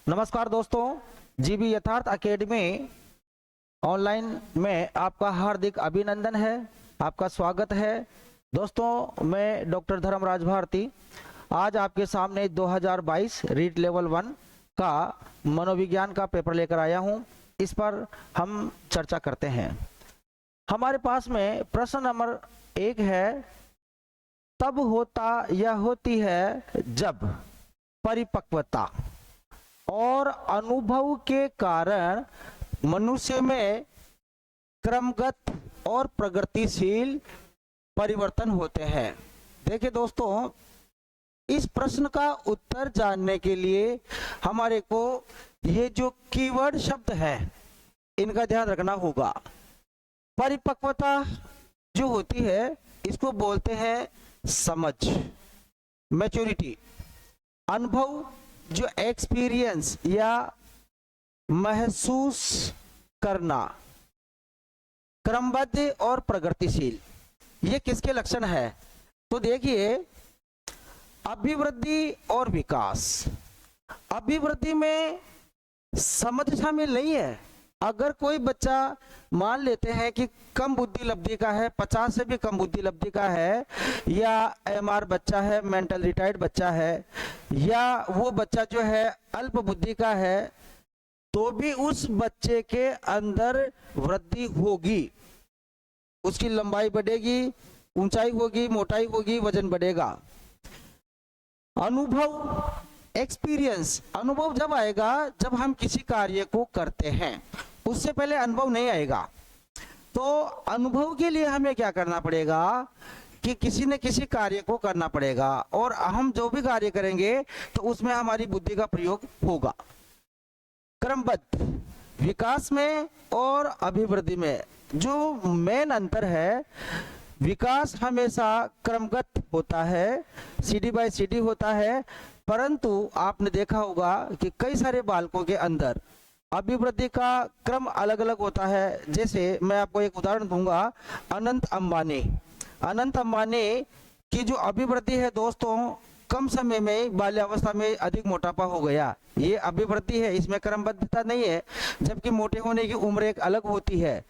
नमस्कार दोस्तों, जीबी यथार्थ एकेडमी ऑनलाइन में आपका हार्दिक अभिनंदन है। आपका स्वागत है। दोस्तों, मैं डॉक्टर धर्मराज भारती आज आपके सामने 2022 रीट लेवल 1 का मनोविज्ञान का पेपर लेकर आया हूं। इस पर हम चर्चा करते हैं। हमारे पास में प्रश्न नंबर 1 है, तब होता या होती है जब परिपक्वता और अनुभव के कारण मनुष्य में क्रमगत और प्रगतिशील परिवर्तन होते हैं। देखिए दोस्तों, इस प्रश्न का उत्तर जानने के लिए हमारे को ये जो कीवर्ड शब्द है इनका ध्यान रखना होगा। परिपक्वता जो होती है इसको बोलते हैं समझ, मैच्योरिटी। अनुभव जो एक्सपीरियंस या महसूस करना। क्रमबद्ध और प्रगतिशील, ये किसके लक्षण है? तो देखिए, अभिवृद्धि और विकास। अभिवृद्धि में समझ शामिल नहीं है। अगर कोई बच्चा मान लेते हैं कि कम बुद्धि लब्धि का है, 50 से भी कम बुद्धि लब्धि का है, या एमआर बच्चा है, मेंटल रिटायर्ड बच्चा है, या वो बच्चा जो है अल्प बुद्धि का है, तो भी उस बच्चे के अंदर वृद्धि होगी। उसकी लंबाई बढ़ेगी, ऊंचाई होगी, मोटाई होगी, वजन बढ़ेगा। अनुभव, एक्सपीरियंस। अनुभव जब आएगा जब हम किसी कार्य को करते हैं, उससे पहले अनुभव नहीं आएगा। तो अनुभव के लिए हमें क्या करना पड़ेगा कि किसी न किसी कार्य को करना पड़ेगा, और हम जो भी कार्य करेंगे तो उसमें हमारी बुद्धि का प्रयोग होगा। क्रमबद्ध, विकास में और अभिवृद्धि में जो मेन अंतर है, विकास हमेशा क्रमगत होता है, सीढ़ी बाय सीढ़ी होता है। परंतु आपने देखा होगा कि कई सारे बालकों के अंदर अभिवृद्धि का क्रम अलग अलग होता है। जैसे मैं आपको एक उदाहरण दूंगा, अनंत अंबानी। अनंत अंबानी की जो अभिवृद्धि है दोस्तों, कम समय में बाल्यावस्था में अधिक मोटापा हो गया, ये अभिवृद्धि है, इसमें क्रमबद्धता नहीं है। जबकि मोटे होने की उम्र एक अलग होती है।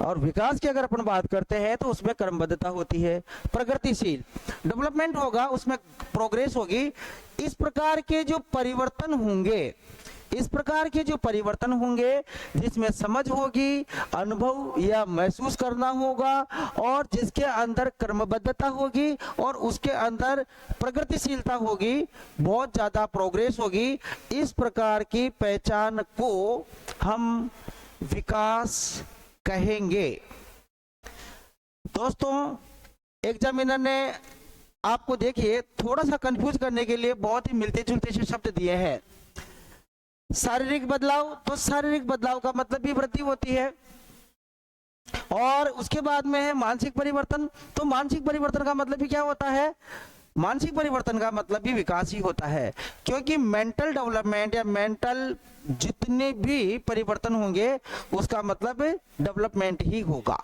और विकास की अगर अपन बात करते हैं तो उसमें क्रमबद्धता होती है। प्रगतिशील, डेवलपमेंट होगा, उसमें प्रोग्रेस होगी। इस प्रकार के जो परिवर्तन होंगे, इस प्रकार के जो परिवर्तन होंगे जिसमें समझ होगी, अनुभव या महसूस करना होगा, और जिसके अंदर क्रमबद्धता होगी और उसके अंदर प्रगतिशीलता होगी, बहुत ज्यादा प्रोग्रेस होगी। इस प्रकार की पहचान को हम विकास कहेंगे। दोस्तों, एग्जामिनर ने आपको देखिए थोड़ा सा कंफ्यूज करने के लिए बहुत ही मिलते जुलते से शब्द दिए हैं। शारीरिक बदलाव, तो शारीरिक बदलाव का मतलब भी वृद्धि होती है। और उसके बाद में है मानसिक परिवर्तन। तो मानसिक परिवर्तन का मतलब भी क्या होता है? मानसिक परिवर्तन का मतलब भी विकास ही होता है, क्योंकि मेंटल डेवलपमेंट या मेंटल जितने भी परिवर्तन होंगे उसका मतलब डेवलपमेंट ही होगा।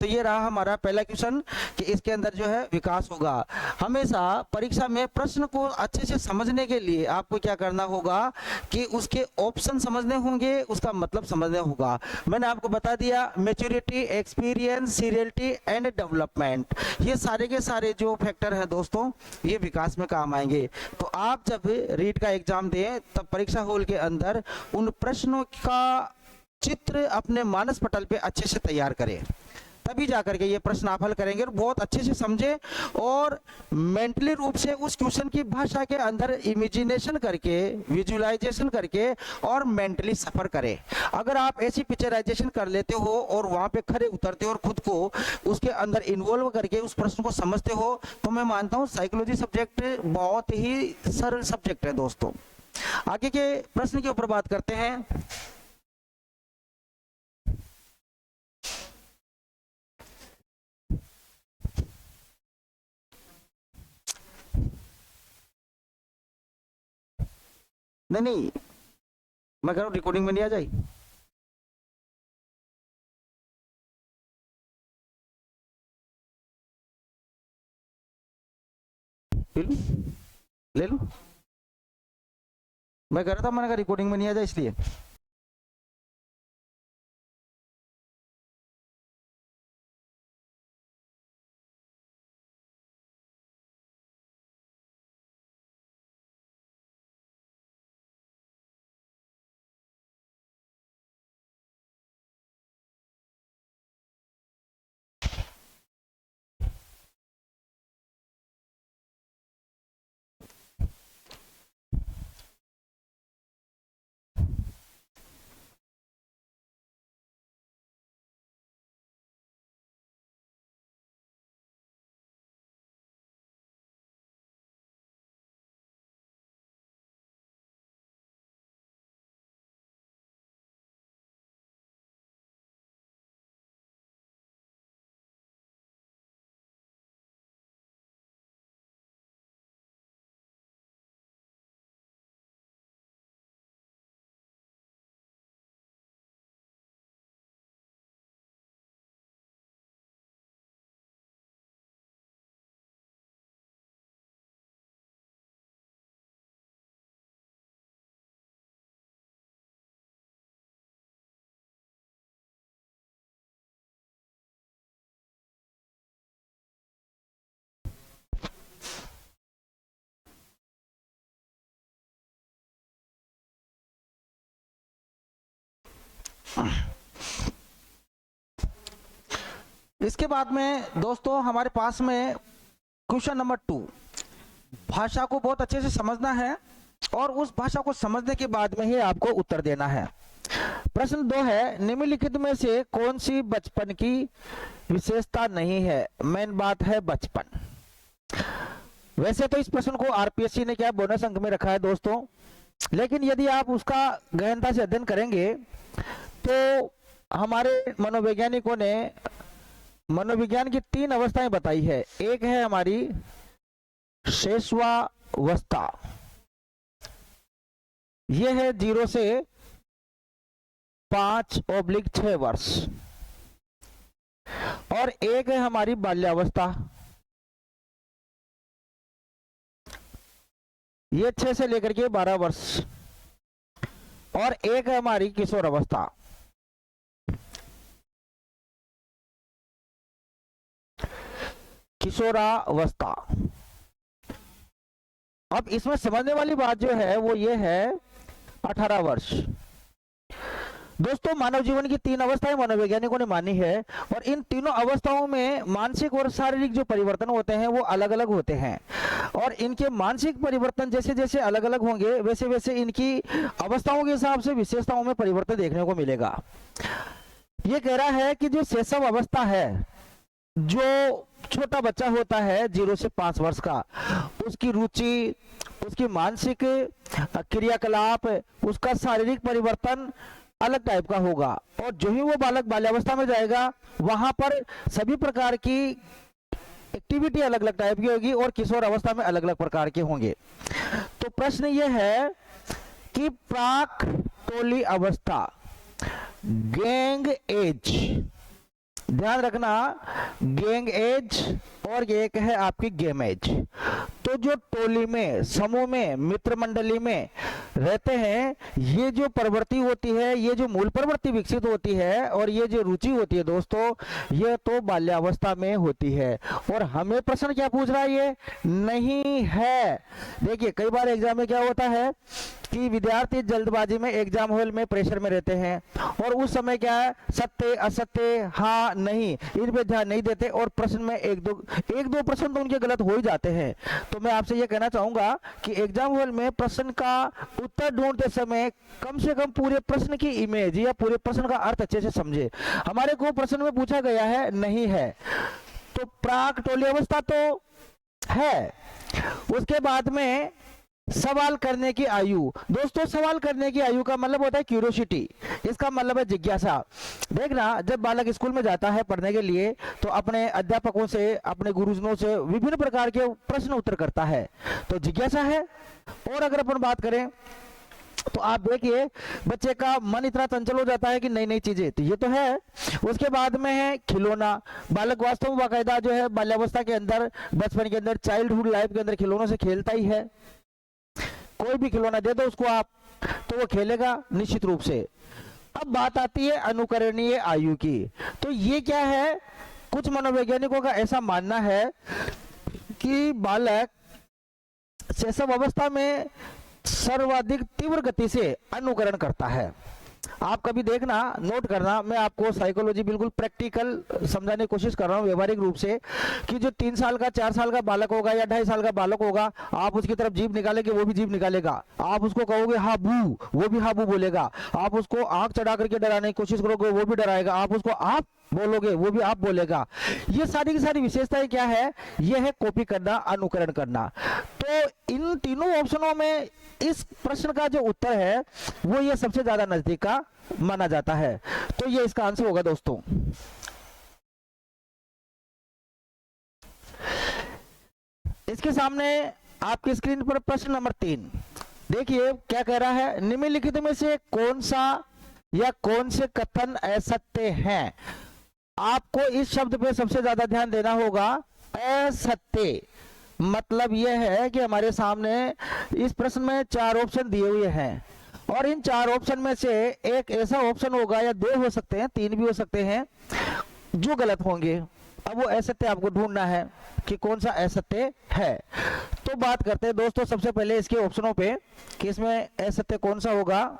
तो ये रहा हमारा पहला क्वेश्चन कि इसके अंदर जो है विकास होगा। हमेशा परीक्षा में प्रश्न को अच्छे से समझने के लिए आपको क्या करना होगा कि उसके ऑप्शन समझने होंगे, उसका मतलब समझने होगा। मैंने आपको बता दिया, maturity, experience, seriality and development, ये सारे के सारे जो फैक्टर हैं दोस्तों, ये विकास में काम आएंगे। तो आप जब रीट का एग्जाम दें तब परीक्षा हॉल के अंदर उन प्रश्नों का चित्र अपने मानस पटल पे अच्छे से तैयार करें, तभी जाकर के ये प्रश्न आप हल करेंगे और बहुत अच्छे से समझे, और मेंटली रूप से उस क्वेश्चन की भाषा के अंदर इमेजिनेशन करके, विजुअलाइजेशन करके और मेंटली सफर करें। अगर आप ऐसी पिक्चराइजेशन कर लेते हो और वहां पे खड़े उतरते हो और खुद को उसके अंदर इन्वॉल्व करके उस प्रश्न को समझते हो, तो मैं मानता हूँ साइकोलॉजी सब्जेक्ट बहुत ही सरल सब्जेक्ट है दोस्तों। आगे के प्रश्न के ऊपर बात करते हैं। नहीं नहीं, मैं कह रहा हूँ रिकॉर्डिंग में नहीं आ जाए। ले लूं? ले लूं? मैं कह रहा था, मैंने कहा रिकॉर्डिंग में नहीं आ जाए इसलिए। इसके बाद में दोस्तों हमारे पास में क्वेश्चन नंबर 2, भाषा को बहुत अच्छे से समझना है और उस भाषा को समझने के बाद में ही आपको उत्तर देना है। प्रश्न 2 है, निम्नलिखित में से कौन सी बचपन की विशेषता नहीं है? मेन बात है बचपन। वैसे तो इस प्रश्न को आरपीएससी ने क्या बोनस अंक में रखा है दोस्तों, लेकिन यदि आप उसका गहनता से अध्ययन करेंगे तो हमारे मनोवैज्ञानिकों ने मनोविज्ञान की 3 अवस्थाएं बताई है। एक है हमारी शैशवावस्था, यह है 0 से 5/6 वर्ष, और एक है हमारी बाल्यावस्था, ये 6 से लेकर के 12 वर्ष, और एक है हमारी किशोर अवस्था। किशोरावस्था। अब इसमें समझने वाली बात जो है वो ये है 18 वर्ष। दोस्तों मानव जीवन की 3 अवस्थाएं मनोवैज्ञानिकों ने मानी है, और इन तीनों अवस्थाओं में मानसिक और शारीरिक जो परिवर्तन होते हैं वो अलग अलग होते हैं, और इनके मानसिक परिवर्तन जैसे जैसे अलग अलग होंगे वैसे वैसे इनकी अवस्थाओं के हिसाब से विशेषताओं में परिवर्तन देखने को मिलेगा। ये कह रहा है कि जो शैशव अवस्था है, जो छोटा बच्चा होता है 0 से 5 वर्ष का, उसकी रुचि, उसकी मानसिक क्रियाकलाप, उसका शारीरिक परिवर्तन अलग टाइप का होगा, और जो ही वो बालक बाल्यावस्था में जाएगा वहां पर सभी प्रकार की एक्टिविटी अलग अलग टाइप की होगी, और किशोर अवस्था में अलग अलग प्रकार के होंगे। तो प्रश्न ये है कि प्राक टोली अवस्था, गैंग एज, ध्यान रखना, गैंग एज, और एक है आपकी गेम एज। तो जो टोली में, समूह में, मित्र मंडली में रहते हैं, ये जो प्रवृत्ति होती है, ये जो मूल प्रवृत्ति विकसित होती है, और ये जो रुचि होती है दोस्तों, ये तो बाल्यावस्था में होती है। और हमें प्रश्न क्या पूछ रहा है? ये नहीं है। देखिए कई बार एग्जाम में क्या होता है कि विद्यार्थी जल्दबाजी में एग्जाम हॉल में प्रेशर में रहते हैं, और उस समय क्या है, सत्य असत्य, हाँ नहीं, इन पे ध्यान नहीं देते, और प्रश्न में एक दो प्रश्न तो उनके गलत हो ही जाते हैं। तो मैं आपसे ये कहना चाहूंगा कि एग्जाम हॉल में प्रश्न का उत्तर ढूंढते समय कम से कम पूरे प्रश्न की इमेज या पूरे प्रश्न का अर्थ अच्छे से समझे। हमारे को प्रश्न में पूछा गया है नहीं है, तो प्राक टोली अवस्था तो है। उसके बाद में सवाल करने की आयु। दोस्तों सवाल करने की आयु का मतलब होता है क्यूरियोसिटी, इसका मतलब है जिज्ञासा। देखना, जब बालक स्कूल में जाता है पढ़ने के लिए तो अपने अध्यापकों से, अपने गुरुजनों से विभिन्न प्रकार के प्रश्न उत्तर करता है, तो जिज्ञासा है। और अगर अपन बात करें तो आप देखिए बच्चे का मन इतना चंचल हो जाता है कि नई नई चीजें, तो ये तो है। उसके बाद में है खिलौना। बालक वास्तव में बाकायदा जो है बाल्यावस्था के अंदर, बचपन के अंदर, चाइल्डहुड लाइफ के अंदर खिलौनों से खेलता ही है। कोई भी खिलौना दे दो उसको आप, तो वो खेलेगा निश्चित रूप से। अब बात आती है अनुकरणीय आयु की। तो ये क्या है, कुछ मनोवैज्ञानिकों का ऐसा मानना है कि बालक शैशव अवस्था में सर्वाधिक तीव्र गति से अनुकरण करता है। आप कभी देखना, नोट करना, मैं आपको साइकोलॉजी बिल्कुल प्रैक्टिकल समझाने की कोशिश कर रहा हूँ व्यवहारिक रूप से, कि जो 3 साल का 4 साल का बालक होगा या 2.5 साल का बालक होगा, आप उसकी तरफ जीभ निकालेंगे वो भी जीभ निकालेगा, आप उसको कहोगे हाँ बू वो भी हाँ बू बोलेगा, आप उसको आंख चढ़ा करके डराने की कोशिश करोगे वो भी डराएगा, आप उसको आप बोलोगे वो भी आप बोलेगा। ये सारी की सारी विशेषताएं क्या है, ये है कॉपी करना, अनुकरण करना। तो इन तीनों ऑप्शनों में इस प्रश्न का जो उत्तर है वो ये सबसे ज्यादा नजदीक का माना जाता है। तो ये इसका आंसर होगा दोस्तों। इसके सामने आपकी स्क्रीन पर प्रश्न नंबर 3 देखिए क्या कह रहा है, निम्नलिखित में से कौन सा या कौन से कथन असत्य हैं। आपको इस शब्द पे सबसे ज्यादा ध्यान देना होगा, असत्य। मतलब यह है कि हमारे सामने इस प्रश्न में 4 ऑप्शन दिए हुए हैं और इन 4 ऑप्शन में से एक ऐसा ऑप्शन होगा या 2 हो सकते हैं, 3 भी हो सकते हैं, जो गलत होंगे। अब वो असत्य आपको ढूंढना है कि कौन सा असत्य है। तो बात करते हैं दोस्तों सबसे पहले इसके ऑप्शनों पे कि इसमें असत्य कौन सा होगा।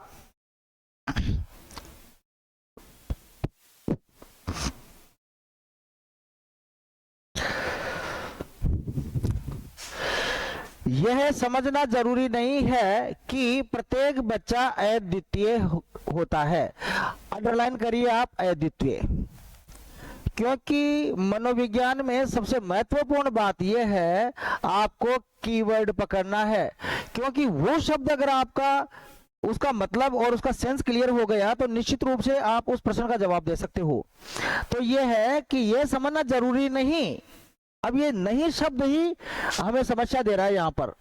यह समझना जरूरी नहीं है कि प्रत्येक बच्चा अद्वितीय होता है। अंडरलाइन करिए आप अद्वितीय, क्योंकि मनोविज्ञान में सबसे महत्वपूर्ण बात यह है आपको कीवर्ड पकड़ना है। क्योंकि वो शब्द अगर आपका उसका मतलब और उसका सेंस क्लियर हो गया तो निश्चित रूप से आप उस प्रश्न का जवाब दे सकते हो। तो यह है कि यह समझना जरूरी नहीं, अब ये नहीं शब्द ही हमें समस्या दे रहा है। यहां पर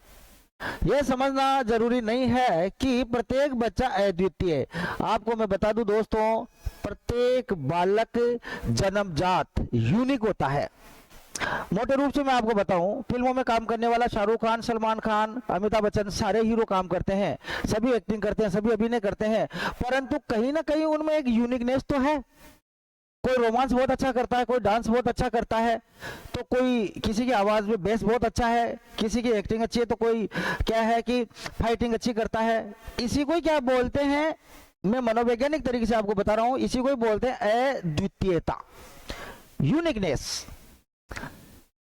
यह समझना जरूरी नहीं है कि प्रत्येक बच्चा अद्वितीय। आपको मैं बता दूं दोस्तों, प्रत्येक बालक जन्मजात यूनिक होता है। मोटे रूप से मैं आपको बताऊं, फिल्मों में काम करने वाला शाहरुख खान, सलमान खान, अमिताभ बच्चन, सारे हीरो काम करते हैं, सभी एक्टिंग करते हैं, सभी अभिनय करते हैं, परंतु कहीं ना कहीं उनमें एक यूनिकनेस तो है। कोई रोमांस बहुत अच्छा करता है, कोई डांस बहुत अच्छा करता है, तो कोई किसी की आवाज में बेस बहुत अच्छा है, किसी की एक्टिंग अच्छी है, तो कोई क्या है कि फाइटिंग अच्छी करता है। इसी को क्या बोलते हैं, मैं मनोवैज्ञानिक तरीके से आपको बता रहा हूं, इसी को बोलते हैं अद्वितीयता, यूनिकनेस।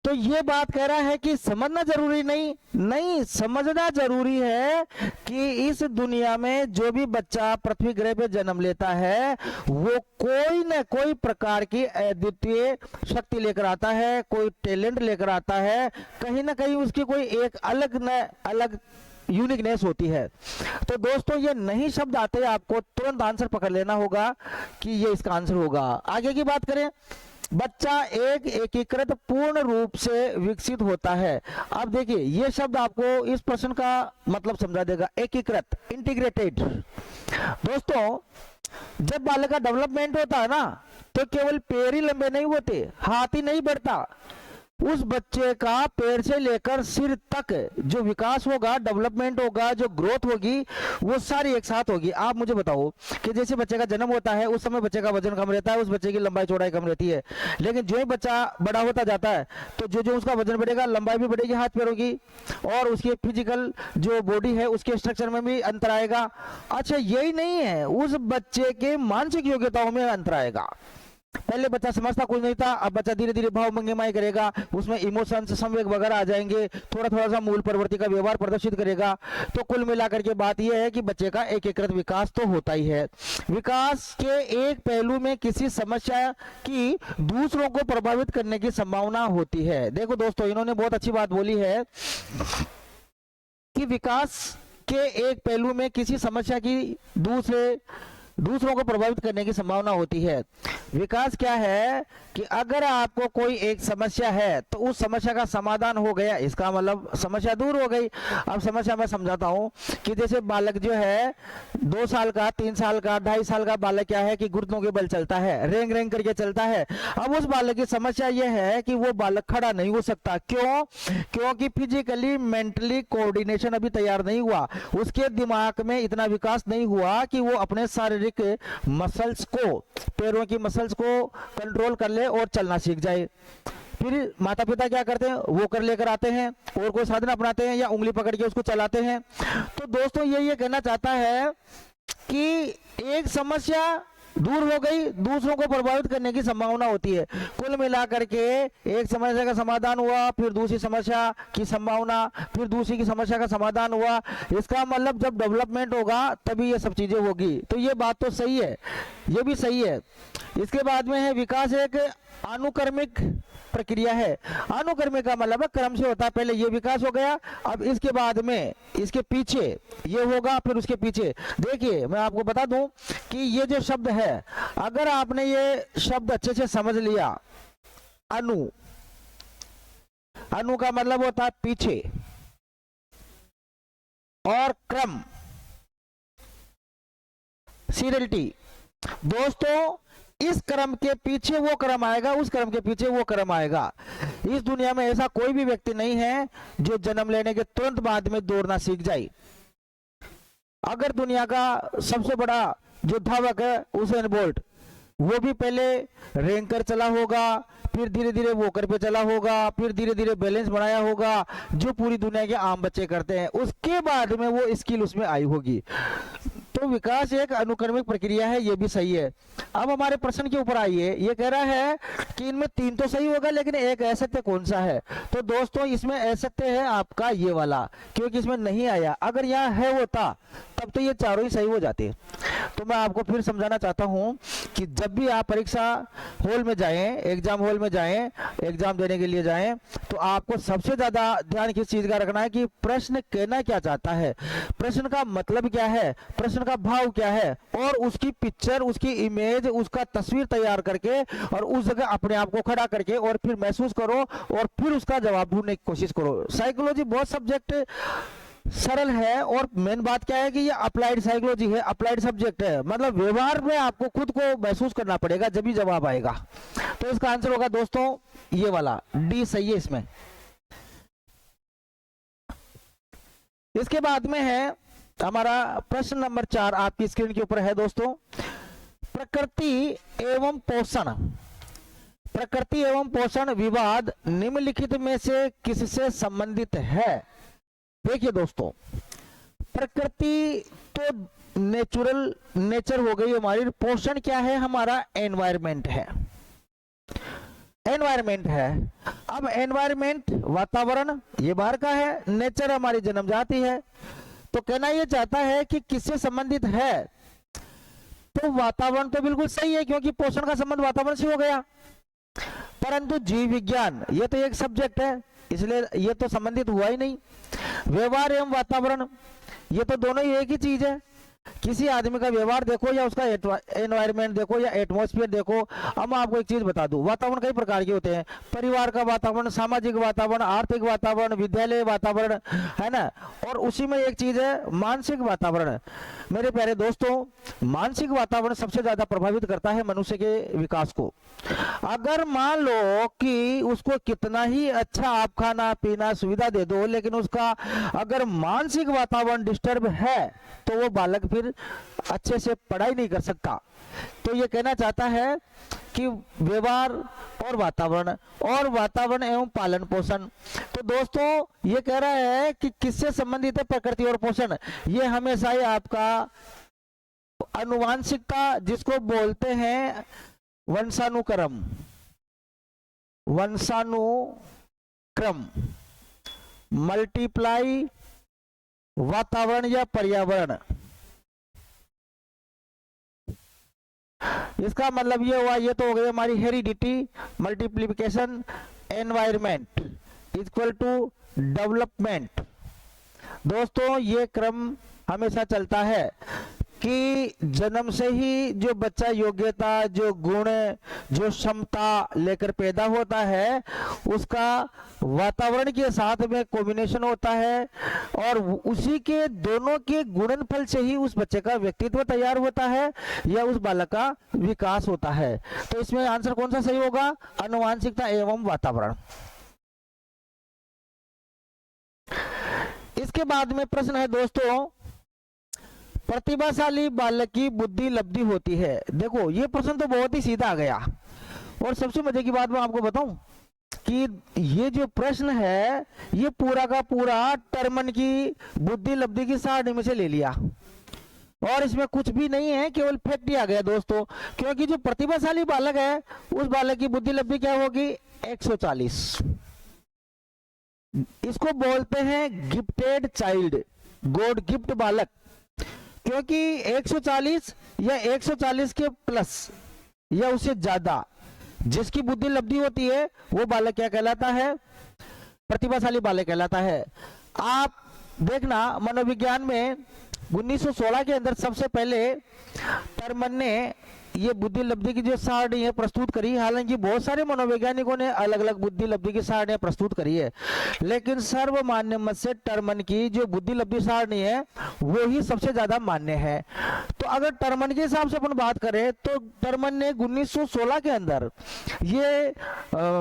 तो ये बात कह रहा है कि समझना जरूरी नहीं, समझना जरूरी है कि इस दुनिया में जो भी बच्चा पृथ्वी ग्रह पे जन्म लेता है वो कोई न कोई प्रकार की अद्वितीय शक्ति लेकर आता है, कोई टैलेंट लेकर आता है, कहीं ना कहीं उसकी कोई एक अलग यूनिकनेस होती है। तो दोस्तों ये नहीं शब्द आते आपको तुरंत आंसर पकड़ लेना होगा कि ये इसका आंसर होगा। आगे की बात करें, बच्चा एक एकीकृत पूर्ण रूप से विकसित होता है। अब देखिए ये शब्द आपको इस प्रश्न का मतलब समझा देगा, एकीकृत, इंटीग्रेटेड। दोस्तों जब बालक का डेवलपमेंट होता है ना, तो केवल पैर ही लंबे नहीं होते, हाथ ही नहीं बढ़ता, उस बच्चे का पैर से लेकर सिर तक जो विकास होगा, डेवलपमेंट होगा, जो ग्रोथ होगी, वो सारी एक साथ होगी। आप मुझे बताओ कि जैसे बच्चे का जन्म होता है उस समय बच्चे का वजन कम रहता है, उस बच्चे की लंबाई चौड़ाई कम रहती है, लेकिन जो ही बच्चा बड़ा होता जाता है तो जो उसका वजन बढ़ेगा, लंबाई भी बढ़ेगी हाथ पैरों की, और उसकी फिजिकल जो बॉडी है उसके स्ट्रक्चर में भी अंतर आएगा। अच्छा यही नहीं है, उस बच्चे के मानसिक योग्यताओं में अंतर आएगा। पहले बच्चा समझता कुछ नहीं था, अब बच्चा धीरे धीरे भाव मंगेमाई करेगा, उसमें इमोशंस, संवेग वगैरह आ जाएंगे, थोड़ा थोड़ा सा मूल प्रवृत्ति का व्यवहार प्रदर्शित करेगा। तो कुल मिलाकर के बात यह है कि बच्चे का एकीकृत विकास तो होता ही है। विकास के एक पहलू में किसी समस्या की दूसरों को प्रभावित करने की संभावना होती है। देखो दोस्तों इन्होंने बहुत अच्छी बात बोली है कि विकास के एक पहलू में किसी समस्या की दूसरे दूसरों को प्रभावित करने की संभावना होती है। विकास क्या है कि अगर आपको कोई एक समस्या है तो उस समस्या का समाधान हो गया, इसका मतलब समस्या दूर हो गई। अब समस्या मैं समझाता हूं कि जैसे बालक जो है 2 साल का, 3 साल का, 2.5 साल का बालक क्या है कि घुटनों के बल चलता है, रेंग रेंग करके चलता है। अब उस बालक की समस्या यह है कि वो बालक खड़ा नहीं हो सकता। क्यों? क्योंकि फिजिकली मेंटली कोऑर्डिनेशन अभी तैयार नहीं हुआ, उसके दिमाग में इतना विकास नहीं हुआ कि वो अपने शारीरिक मसल्स को, पैरों की मसल्स को कंट्रोल कर ले और चलना सीख जाए। फिर माता पिता क्या करते हैं, वो कर लेकर आते हैं और कोई साधन अपनाते हैं या उंगली पकड़ के उसको चलाते हैं। तो दोस्तों ये कहना चाहता है कि एक समस्या दूर हो गई, दूसरों को प्रभावित करने की संभावना होती है। कुल मिलाकर के एक समस्या का समाधान हुआ, फिर दूसरी समस्या की संभावना, फिर दूसरी की समस्या का समाधान हुआ। इसका मतलब जब डेवलपमेंट होगा तभी ये सब चीजें होगी। तो ये बात तो सही है, ये भी सही है। इसके बाद में है विकास एक अनुक्रमिक प्रक्रिया है। अनुक्रमिक का मतलब है क्रम से होता है, पहले ये विकास हो गया, अब इसके बाद में इसके पीछे ये होगा, फिर उसके पीछे। देखिए मैं आपको बता दूं कि ये जो शब्द है, अगर आपने ये शब्द अच्छे से समझ लिया, अनु, अनु का मतलब होता है पीछे, और क्रम सीरियलिटी। दोस्तों इस क्रम के पीछे वो क्रम आएगा, उस क्रम के पीछे वो क्रम आएगा। इस दुनिया में ऐसा कोई भी व्यक्ति नहीं है जो जन्म लेने के तुरंत बाद में दौड़ना सीख जाए। अगर दुनिया का सबसे बड़ा जो धावक है उसेन बोल्ट, वो भी पहले रेंग कर चला होगा, फिर धीरे धीरे वॉकर पे चला होगा, फिर धीरे धीरे बैलेंस बनाया होगा, जो पूरी दुनिया के आम बच्चे करते हैं। उसके बाद में वो स्किल उसमें आई होगी। तो विकास एक अनुक्रमिक प्रक्रिया है, ये भी सही है। अब हमारे प्रश्न के ऊपर आइए। ये कह रहा है कि इनमें 3 तो सही होगा, लेकिन एक असत्य कौन सा है? तो दोस्तों इसमें असत्य है आपका ये वाला, क्योंकि इसमें नहीं आया। अगर यहाँ है होता तब तो ये चारों ही सही हो जाते। तो मैं आपको फिर समझाना चाहता हूं कि जब भी आप परीक्षा हॉल में जाएं, एग्जाम हॉल में जाएं, एग्जाम देने के लिए जाएं, तो आपको सबसे ज्यादा ध्यान किस चीज का रखना है कि प्रश्न कहना क्या चाहता है, प्रश्न का मतलब क्या है, प्रश्न का भाव क्या है, और उसकी पिक्चर, उसकी इमेज, उसका तस्वीर तैयार करके और उस जगह अपने आप को खड़ा करके और फिर महसूस करो और फिर उसका जवाब ढूंढने की कोशिश करो। साइकोलॉजी बहुत सब्जेक्ट सरल है, और मेन बात क्या है कि ये अप्लाइड साइकोलॉजी है, अप्लाइड सब्जेक्ट है, मतलब व्यवहार में आपको खुद को महसूस करना पड़ेगा जब भी जवाब आएगा। तो इसका आंसर होगा दोस्तों ये वाला, डी सही है इसमें। इसके बाद में है हमारा प्रश्न नंबर 4, आपकी स्क्रीन के ऊपर है दोस्तों। प्रकृति एवं पोषण, प्रकृति एवं पोषण विवाद निम्नलिखित में से किससे संबंधित है? देखिए दोस्तों, प्रकृति तो नेचर हो गई हमारी, पोषण क्या है? हमारा एनवायरमेंट है, एनवायरमेंट है। अब एनवायरमेंट वातावरण ये बाहर का है, नेचर हमारी जन्म जाति है। तो कहना यह चाहता है कि किससे संबंधित है? तो वातावरण तो बिल्कुल सही है, क्योंकि पोषण का संबंध वातावरण से हो गया। परंतु जीव विज्ञान ये तो एक सब्जेक्ट है, इसलिए ये तो संबंधित हुआ ही नहीं। व्यवहार एवं वातावरण ये तो दोनों ही एक ही चीज है। किसी आदमी का व्यवहार देखो या उसका एनवायरमेंट देखो या एटमॉस्फेयर देखो। अब मैं आपको एक चीज बता दूं, वातावरण कई प्रकार के होते हैं। परिवार का वातावरण, सामाजिक वातावरण, आर्थिक वातावरण, विद्यालय वातावरण, है ना। और उसी में एक चीज है मानसिक वातावरण। मेरे प्यारे दोस्तों, मानसिक वातावरण सबसे ज्यादा प्रभावित करता है मनुष्य के विकास को। अगर मान लो कि उसको कितना ही अच्छा आप खाना पीना सुविधा दे दो, लेकिन उसका अगर मानसिक वातावरण डिस्टर्ब है तो वो बालक फिर अच्छे से पढ़ाई नहीं कर सकता। तो ये कहना चाहता है कि व्यवहार और वातावरण एवं पालन पोषण। तो दोस्तों ये कह रहा है कि किससे संबंधित है प्रकृति और पोषण? ये हमेशा ही आपका अनुवांशिकता, जिसको बोलते हैं वंशानुक्रम, मल्टीप्लाई वातावरण या पर्यावरण। इसका मतलब ये हुआ, ये तो हो गई हमारी heredity, multiplication, environment equal to development. दोस्तों ये क्रम हमेशा चलता है। कि जन्म से ही जो बच्चा योग्यता, जो गुण, जो क्षमता लेकर पैदा होता है, उसका वातावरण के साथ में कॉम्बिनेशन होता है और उसी के दोनों के गुणनफल से ही उस बच्चे का व्यक्तित्व तैयार होता है या उस बालक का विकास होता है। तो इसमें आंसर कौन सा सही होगा? आनुवांशिकता एवं वातावरण। इसके बाद में प्रश्न है दोस्तों, प्रतिभाशाली बालक की बुद्धि लब्धि होती है। देखो ये प्रश्न तो बहुत ही सीधा आ गया और सबसे मजे की बात मैं आपको बताऊं कि ये जो प्रश्न है ये पूरा का पूरा टर्मन की बुद्धि लब्धि की सारणी में से ले लिया और इसमें कुछ भी नहीं है, केवल फैक्ट ही आ गया दोस्तों। क्योंकि जो प्रतिभाशाली बालक है उस बालक की बुद्धि लब्धि क्या होगी? 140। इसको बोलते हैं गिफ्टेड चाइल्ड, गॉड गिफ्ट बालक। क्योंकि 140 या 140 के प्लस या उससे ज्यादा जिसकी बुद्धि लब्धि होती है वो बालक क्या कहलाता है? प्रतिभाशाली बालक कहलाता है। आप देखना मनोविज्ञान में 1916 के अंदर सबसे पहले टर्मन ने ये बुद्धि लब्धि की जो सारणी है प्रस्तुत करी। हालांकि बहुत सारे मनोवैज्ञानिकों ने अलग अलग बुद्धि लब्धि की सारणी प्रस्तुत करी है, लेकिन सर्वमान्य मत से टर्मन की जो बुद्धि लब्धि सारणी है वो ही सबसे ज्यादा मान्य है। तो अगर टर्मन के हिसाब से अपन बात करें तो टर्मन ने 1916 के अंदर ये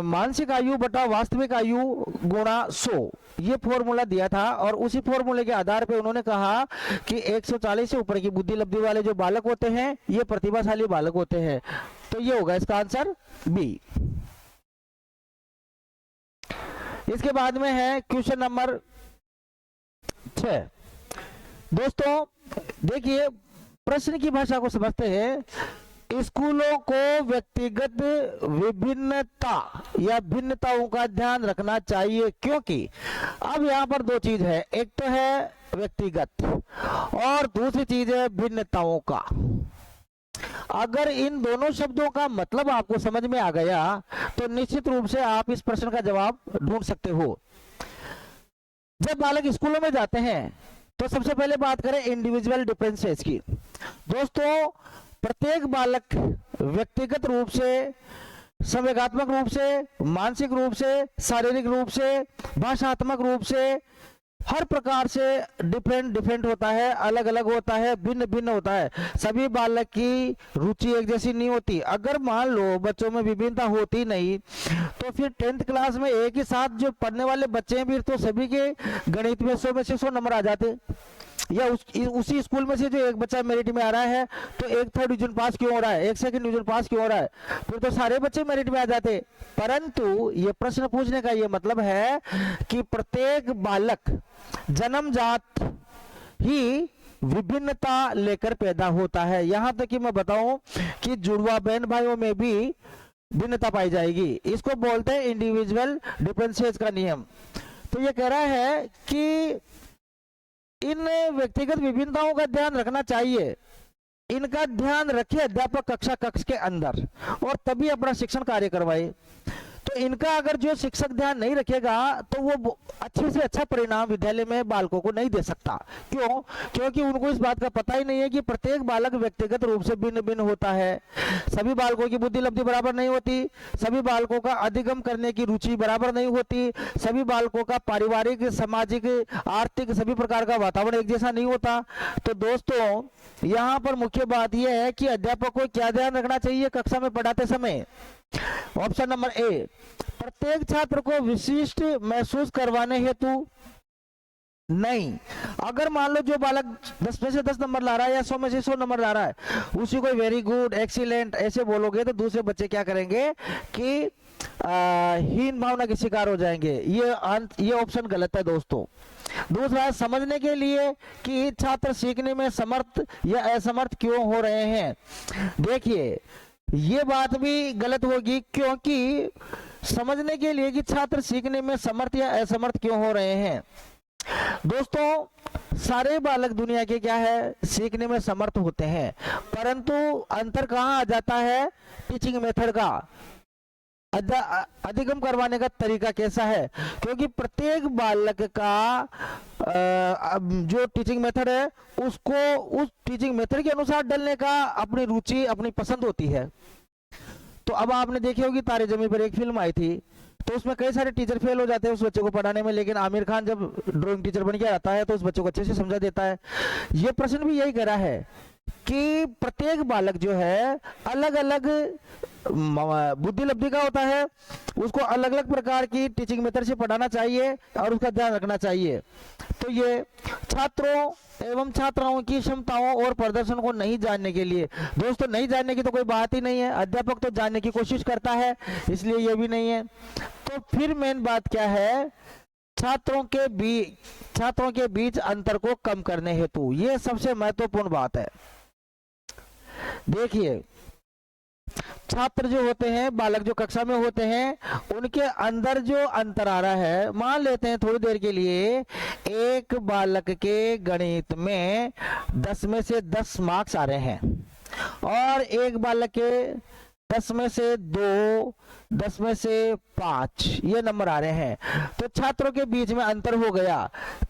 मानसिक आयु बटा वास्तविक आयु गुणा 100 ये फॉर्मूला दिया था और उसी फॉर्मूले के आधार पे उन्होंने कहा कि 140 से ऊपर की बुद्धि लब्धि वाले जो बालक होते हैं ये प्रतिभाशाली बालक होते हैं। तो ये होगा इसका आंसर बी। इसके बाद में है क्वेश्चन नंबर 6। दोस्तों देखिए प्रश्न की भाषा को समझते हैं। स्कूलों को व्यक्तिगत विभिन्नता या भिन्नताओं का ध्यान रखना चाहिए, क्योंकि अब यहाँ पर दो चीज है, एक तो है व्यक्तिगत और दूसरी चीज है भिन्नताओं का। अगर इन दोनों शब्दों का मतलब आपको समझ में आ गया तो निश्चित रूप से आप इस प्रश्न का जवाब ढूंढ सकते हो। जब बालक स्कूलों में जाते हैं तो सबसे पहले बात करें इंडिविजुअल डिफरेंसेस की। दोस्तों प्रत्येक बालक व्यक्तिगत रूप से, संवेगात्मक रूप से, मानसिक रूप से, शारीरिक रूप से, भाषात्मक रूप से, हर प्रकार से डिफरेंट होता है, अलग अलग होता है, भिन्न भिन्न होता है। सभी बालक की रुचि एक जैसी नहीं होती। अगर मान लो बच्चों में विभिन्नता होती नहीं तो फिर 10th क्लास में एक ही साथ जो पढ़ने वाले बच्चे हैं फिर तो सभी के गणित में 100 में से 100 नंबर आ जाते। या उसी स्कूल में से जो एक बच्चा मेरिट में आ रहा है तो एक 3rd डिवीजन पास क्यों हो रहा है, एक 2nd डिवीजन पास क्यों हो रहा है, फिर तो सारे बच्चे मेरिट में आ जाते। परंतु ये प्रश्न पूछने का ये मतलब है कि प्रत्येक बालक जन्मजात ही विभिन्नता लेकर पैदा होता है। यहां तक कि मैं बताऊं कि जुड़वा बहन भाइयों में भी भिन्नता पाई जाएगी। इसको बोलते हैं इंडिविजुअल डिफरेंसेस का नियम। तो ये कह रहा है कि इन व्यक्तिगत विभिन्नताओं का ध्यान रखना चाहिए। इनका ध्यान रखे अध्यापक कक्ष के अंदर और तभी अपना शिक्षण कार्य करवाए। तो इनका अगर जो शिक्षक ध्यान नहीं रखेगा तो वो अच्छे से अच्छा परिणाम विद्यालय में बालकों को नहीं दे सकता। क्यों? क्योंकि उनको इस बात का पता ही नहीं है कि प्रत्येक बालक व्यक्तिगत रूप से भिन्न भिन्न होता है। सभी बालकों की बुद्धि लब्धि बराबर नहीं होती, सभी बालकों का अधिगम करने की रुचि बराबर नहीं होती, सभी बालकों का पारिवारिक, सामाजिक, आर्थिक सभी प्रकार का वातावरण एक जैसा नहीं होता। तो दोस्तों यहाँ पर मुख्य बात यह है कि अध्यापक को क्या ध्यान रखना चाहिए कक्षा में पढ़ाते समय। ऑप्शन नंबर ए, प्रत्येक छात्र को विशिष्ट महसूस करवाने हेतु नहीं। अगर मान लो जो बालक 10 में से 10 नंबर ला रहा है या 100 में से 100 नंबर ला रहा है उसी को वेरी गुड, एक्सीलेंट ऐसे बोलोगे तो दूसरे बच्चे क्या करेंगे कि हीन भावना के शिकार हो जाएंगे। ये ऑप्शन गलत है दोस्तों। दूसरा, समझने के लिए कि छात्र सीखने में समर्थ या असमर्थ क्यों हो रहे हैं। देखिए ये बात भी गलत होगी, क्योंकि समझने के लिए कि छात्र सीखने में समर्थ या असमर्थ क्यों हो रहे हैं। दोस्तों सारे बालक दुनिया के क्या है, सीखने में समर्थ होते हैं, परंतु अंतर कहाँ आ जाता है, टीचिंग मेथड का। अधिगम करवाने का तरीका कैसा है, क्योंकि प्रत्येक बालक का जो टीचिंग मेथड है उसको उस टीचिंग मेथड के अनुसार डलने का अपनी रुचि अपनी पसंद होती है। तो अब आपने देखी होगी तारे जमीन पर एक फिल्म आई थी, तो उसमें कई सारे टीचर फेल हो जाते हैं उस बच्चे को पढ़ाने में, लेकिन आमिर खान जब ड्राइंग टीचर बन के आता है तो उस बच्चे को अच्छे से समझा देता है। ये प्रश्न भी यही कह रहा है कि प्रत्येक बालक जो है अलग अलग बुद्धि लब्धि का होता है, उसको अलग अलग प्रकार की टीचिंग मेथड से पढ़ाना चाहिए और उसका ध्यान रखना चाहिए। तो ये छात्रों एवं छात्राओं की क्षमताओं और प्रदर्शन को नहीं जानने के लिए, दोस्तों नहीं जानने की तो कोई बात ही नहीं है, अध्यापक तो जानने की कोशिश करता है, इसलिए ये भी नहीं है। तो फिर मेन बात क्या है, छात्रों के बीच अंतर को कम करने हेतु, ये सबसे महत्वपूर्ण बात है। देखिए छात्र जो होते हैं, बालक जो कक्षा में होते हैं, उनके अंदर जो अंतर आ रहा है, मान लेते हैं थोड़ी देर के लिए एक बालक के गणित में 10 में से 10 मार्क्स आ रहे हैं और एक बालक के 10 में से 2, 10 में से 5 ये नंबर आ रहे हैं। तो छात्रों के बीच में अंतर हो गया।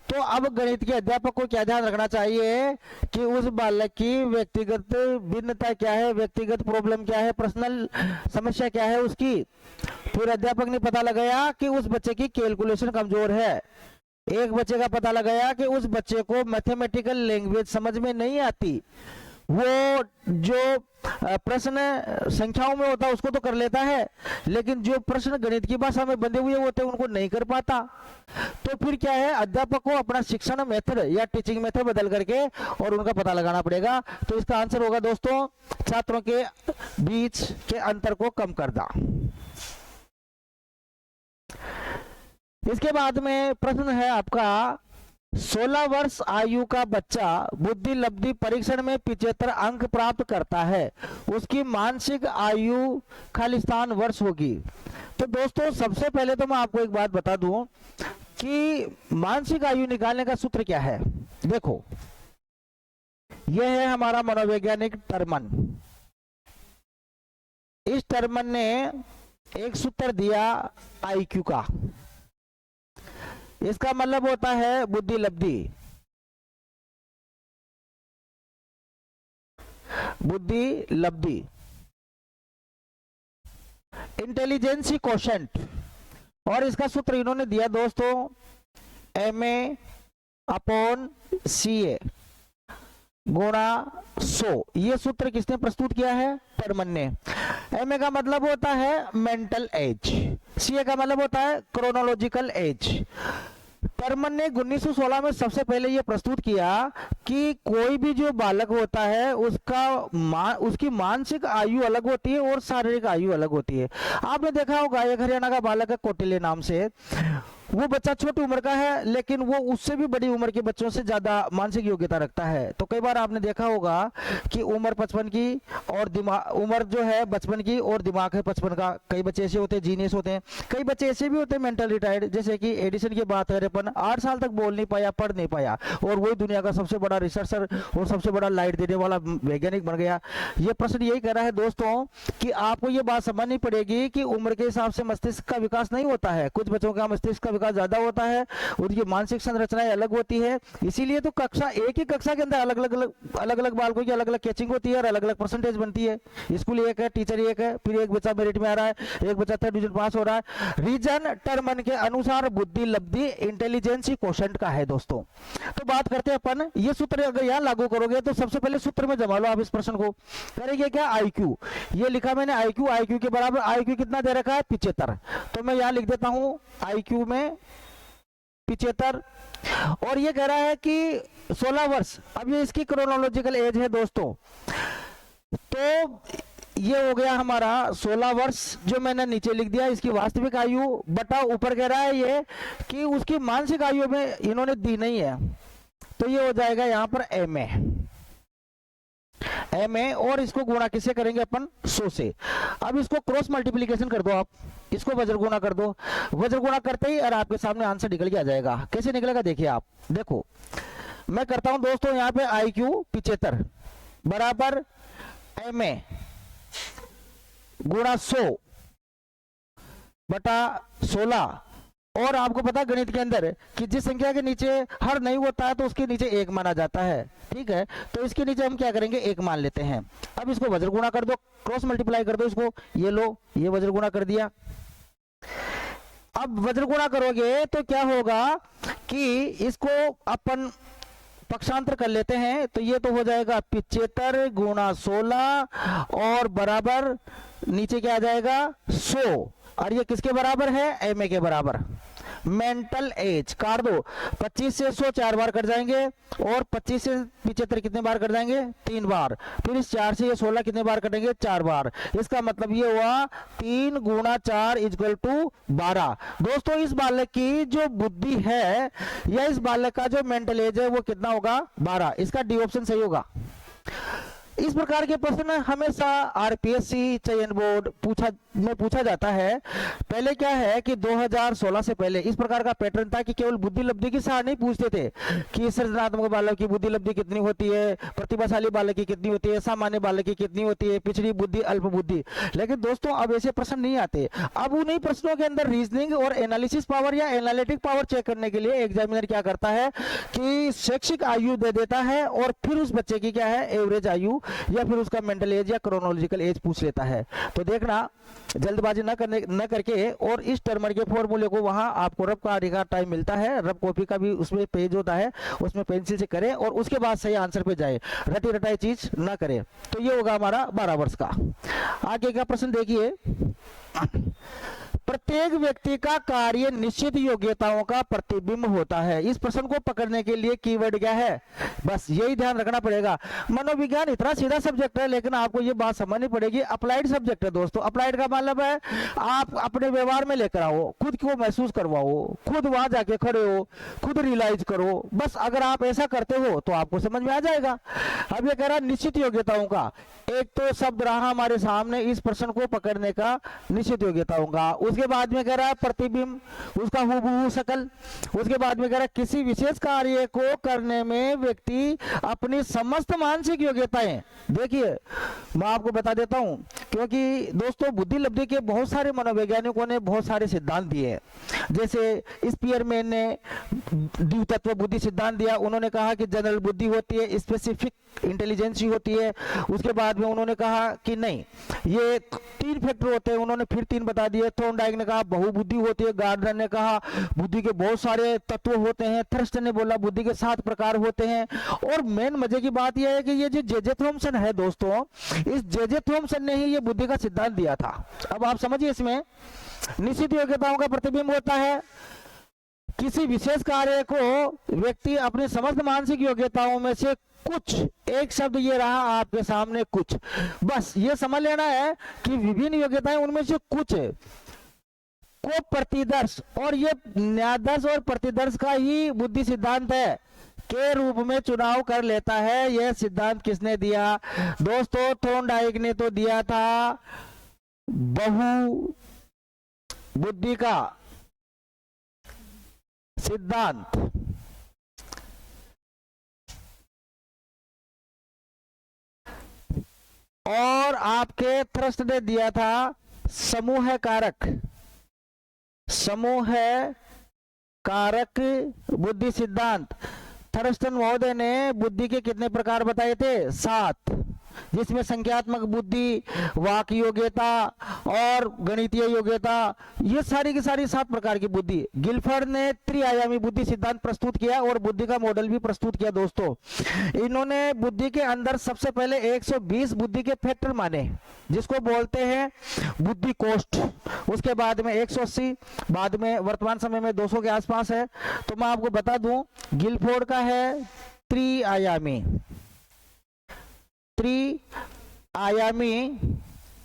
तो अब गणित के अध्यापक को क्या ध्यान रखना चाहिए कि उस बालक की व्यक्तिगत भिन्नता क्या है, व्यक्तिगत प्रॉब्लम क्या है, पर्सनल समस्या क्या है उसकी। फिर अध्यापक ने पता लगाया कि उस बच्चे की कैलकुलेशन कमजोर है, एक बच्चे का पता लगाया कि उस बच्चे को मैथमेटिकल लैंग्वेज समझ में नहीं आती, वो जो प्रश्न संख्याओं में होता है उसको तो कर लेता है, लेकिन जो प्रश्न गणित की भाषा में बंधे हुए होते हैं उनको नहीं कर पाता। तो फिर क्या है, अध्यापक को अपना शिक्षण मेथड या टीचिंग मेथड बदल करके और उनका पता लगाना पड़ेगा। तो इसका आंसर होगा दोस्तों, छात्रों के बीच के अंतर को कम करना। इसके बाद में प्रश्न है आपका, 16 वर्ष आयु का बच्चा बुद्धि लब्धि परीक्षण में 75 अंक प्राप्त करता है, उसकी मानसिक आयु खालिस्तान वर्ष होगी। तो दोस्तों सबसे पहले तो मैं आपको एक बात बता दूं कि मानसिक आयु निकालने का सूत्र क्या है। देखो यह है हमारा मनोवैज्ञानिक टर्मन। इस टर्मन ने एक सूत्र दिया आईक्यू का, इसका मतलब होता है बुद्धि लब्धि, बुद्धि लब्धि, इंटेलिजेंसी कोशेंट। और इसका सूत्र इन्होंने दिया दोस्तों MA/CA गुणा 100। ये सूत्र किसने प्रस्तुत किया है, टर्मन ने। MA का मतलब होता है मेंटल एज, CA का मतलब होता है क्रोनोलॉजिकल एज। टर्मन ने 1916 में सबसे पहले यह प्रस्तुत किया कि कोई भी जो बालक होता है उसकी मानसिक आयु अलग होती है और शारीरिक आयु अलग होती है। आपने देखा होगा एक हरियाणा का बालक है कौटिल्य नाम से, वो बच्चा छोटी उम्र का है लेकिन वो उससे भी बड़ी उम्र के बच्चों से ज्यादा मानसिक योग्यता रखता है। तो कई बार आपने देखा होगा कि उम्र 55 की और दिमाग, उम्र जो है बचपन की और दिमाग है 55 का। कई बच्चे ऐसे होते हैं जीनियस होते हैं, कई बच्चे ऐसे भी होते हैं मेंटल रिटायर्ड, जैसे कि एडिसन की बात करें अपन, 8 साल तक बोल नहीं पाया, पढ़ नहीं पाया और वही दुनिया का सबसे बड़ा रिसर्चर और सबसे बड़ा लाइट देने वाला वैज्ञानिक बन गया। ये प्रश्न यही कह रहा है दोस्तों कि आपको ये बात समझनी पड़ेगी कि उम्र के हिसाब से मस्तिष्क का विकास नहीं होता है। कुछ बच्चों का मस्तिष्क का विकास ज्यादा होता है, उनकी मानसिक संरचनाएं अलग होती है। इसीलिए तो कक्षा एक ही कक्षा के अंदर अलग अलग बालकों की अलग अलग कैचिंग होती है और अलग अलग परसेंटेज बनती है। स्कूल एक है, टीचर एक है, फिर एक बच्चा मेरिट में आ रहा है, एक बच्चा 3rd डिवीजन पास हो रहा है। रीजन टर्मन के अनुसार बुद्धि लब्धि इंटेलिजेंसी कोशेंट का है दोस्तों। तो बात करते हैं अपन, ये सूत्र अगर यहाँ लागू करोगे तो सबसे पहले सूत्र में जमा लो आप इस प्रश्न को। करेंगे क्या, आईक्यू, ये लिखा मैंने आईक्यू, आईक्यू के बराबर आईक्यू कितना दे रखा है 75। तो मैं यहाँ लिख देता हूं आईक्यू में 75 और ये कह रहा है कि 16 वर्ष। अब ये इसकी क्रोनोलॉजिकल एज है दोस्तों, तो ये हो गया हमारा 16 वर्ष जो मैंने नीचे लिख दिया, इसकी वास्तविक आयु बटा ऊपर कह रहा है ये कि उसकी मानसिक आयु में इन्होंने दी नहीं है, तो ये हो जाएगा यहां पर MA और इसको गुणा किससे करेंगे अपन 100 से। अब इसको क्रॉस मल्टीप्लीकेशन कर दो आप, इसको वज्र गुणा कर दो, वज्र गुणा करते ही और आपके सामने आंसर निकल के आ जाएगा। कैसे निकलेगा देखिए आप, देखो मैं करता हूं दोस्तों यहाँ पे IQ 75 बराबर MA गुणा 100 बटा 16। और आपको पता है गणित के अंदर कि जिस संख्या के नीचे हर नहीं होता है तो उसके नीचे 1 माना जाता है, ठीक है। तो इसके नीचे हम क्या करेंगे, 1 मान लेते हैं। अब इसको वज्र गुणा कर दो, क्रॉस मल्टीप्लाई कर दो इसको, ये लो, ये वज्र गुणा कर दिया। अब वज्र गुणा करोगे तो क्या होगा कि इसको अपन पक्षांतर कर लेते हैं, तो ये तो हो जाएगा 75 गुणा 16 और बराबर नीचे क्या आ जाएगा 100। और ये किसके बराबर है, एम के बराबर। मेंटल एज काट दो, 25 से 100 4 बार कट जाएंगे, और 25 से 75 कितने बार कट जाएंगे, 3 बार। फिर इस 4 से ये 16 कितने बार कटेंगे, 4 बार। इसका मतलब ये हुआ 3 गुणा 4 इक्वल टू 12। दोस्तों इस बालक की जो बुद्धि है या इस बालक का जो मेंटल एज है वो कितना होगा, 12। इसका डी ऑप्शन सही होगा। इस प्रकार के प्रश्न हमेशा आरपीएससी चयन बोर्ड पूछा जाता है। पहले क्या है कि 2016 से पहले इस प्रकार का पैटर्न था कि केवल बुद्धि लब्धि की सार नहीं पूछते थे कि सृजनात्मक बालक की बुद्धि लब्धि कितनी होती है, प्रतिभाशाली बालक की कितनी होती है, सामान्य बालक की कितनी होती है, पिछड़ी बुद्धि, अल्प बुद्धि। लेकिन दोस्तों अब ऐसे प्रश्न नहीं आते। अब उन्हीं प्रश्नों के अंदर रीजनिंग और एनालिसिस पावर या एनालिटिक पावर चेक करने के लिए एग्जामिनर क्या करता है कि शैक्षिक आयु दे देता है और फिर उस बच्चे की क्या है, एवरेज आयु या फिर उसका मेंटल एज या क्रोनोलॉजिकल एज पूछ लेता है। तो देखना जल्दबाजी न करके, और इस टर्मर के फॉर्मूले को वहां आपको रफ का अधिकार टाइम मिलता है, रफ कॉपी का भी उसमें पेज होता है, उसमें पेंसिल से करें और उसके बाद सही आंसर पे जाए, रटी रटाई चीज ना करें। तो ये होगा हमारा 12 वर्ष का। आगे का प्रश्न देखिए, प्रत्येक व्यक्ति का कार्य निश्चित योग्यताओं का प्रतिबिंब होता है। इस प्रश्न को पकड़ने के लिए कीवर्ड क्या है, बस यही ध्यान रखना पड़ेगा। मनोविज्ञान इतना सीधा सब्जेक्ट है, लेकिन आपको ये बात समझनी पड़ेगी, अप्लाइड सब्जेक्ट है दोस्तों। अप्लाइड का मतलब है आप अपने व्यवहार में लेकर आओ, खुद को महसूस करवाओ, खुद वहां जाके खड़े हो, खुद रियलाइज करो। बस अगर आप ऐसा करते हो तो आपको समझ में आ जाएगा। अब ये कह रहा है निश्चित योग्यताओं का, एक तो शब्द रहा हमारे सामने इस प्रश्न को पकड़ने का, निश्चित योग्यताओं का। उसके बाद में कह रहा है प्रतिबिंब, उसका हूबहू शकल। उसके बाद में कह रहा है किसी विशेष कार्य को करने में व्यक्ति अपनी समस्त मानसिक योग्यताएं। देखिए मैं आपको बता देता हूं, क्योंकि दोस्तों बुद्धि लब्धि के बहुत सारे मनोवैज्ञानिकों ने बहुत सारे सिद्धांत दिए हैं। जैसे स्पीयरमैन ने द्वितत्व बुद्धि सिद्धांत दिया। उन्होंने कहा कि जनरल बुद्धि होती है, स्पेसिफिक इंटेलिजेंस होती है। उसके बाद में उन्होंने कहा कि नहीं, ये 3 फैक्टर होते हैं, उन्होंने फिर 3 बता दिए। थॉर्नडाइक ने कहा बहुबुद्धि होती है। गार्डनर ने कहा बुद्धि के बहुत सारे तत्व होते हैं। थर्स्टन ने बोला बुद्धि के 7 प्रकार होते हैं। और मेन मजे की बात यह है कि ये जो जे थॉमसन है दोस्तों, इस जे थॉमसन ने ही ये बुद्धि का सिद्धांत दिया था। अब आप समझिए, इसमें निश्चित योग्यताओं का प्रतिबिंब होता है, किसी विशेष कार्य को व्यक्ति अपनी समस्त मानसिक योग्यताओं में से कुछ, एक शब्द ये रहा आपके सामने कुछ, बस ये समझ लेना है कि विभिन्न योग्यताएं उनमें से कुछ को प्रतिदर्श, और ये न्यायदर्श और प्रतिदर्श का ही बुद्धि सिद्धांत है के रूप में चुनाव कर लेता है। यह सिद्धांत किसने दिया दोस्तों, थॉर्नडाइक ने तो दिया था बहु बुद्धि का सिद्धांत। और आपके थ्रस्ट ने दिया था समूह कारक बुद्धि सिद्धांत। थर्स्टन महोदय ने बुद्धि के कितने प्रकार बताए थे, 7, जिसमें संख्यात्मक बुद्धि, वाक योग्यता और गणितीय योग्यता, ये सारी की सारी 7 प्रकार की बुद्धि। गिलफर्ड ने त्रिआयामी बुद्धि सिद्धांत प्रस्तुत किया और बुद्धि का मॉडल भी प्रस्तुत किया दोस्तों। इन्होंने बुद्धि के अंदर सबसे पहले 120 बुद्धि के फैक्टर माने, जिसको बोलते हैं बुद्धि कोष्ठ। उसके बाद में 180, बाद में वर्तमान समय में 200 के आसपास है। तो मैं आपको बता दूं, गिलफोर्ड का है त्रिआयामी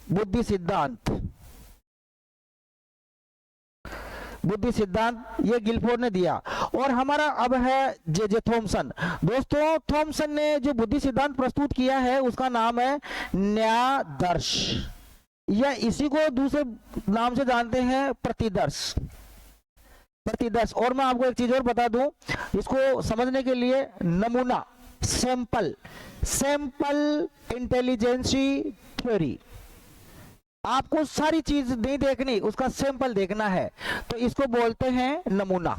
बुद्धि सिद्धांत, ये गिलफोर्ड ने दिया। और हमारा अब है जे थॉमसन। दोस्तों थॉमसन ने जो बुद्धि सिद्धांत प्रस्तुत किया है उसका नाम है न्यायदर्श, या इसी को दूसरे नाम से जानते हैं प्रतिदर्श। और मैं आपको एक चीज और बता दूं, इसको समझने के लिए नमूना, सैंपल इंटेलिजेंसी थ्योरी, आपको सारी चीज नहीं देखनी, उसका सैंपल देखना है, तो इसको बोलते हैं नमूना,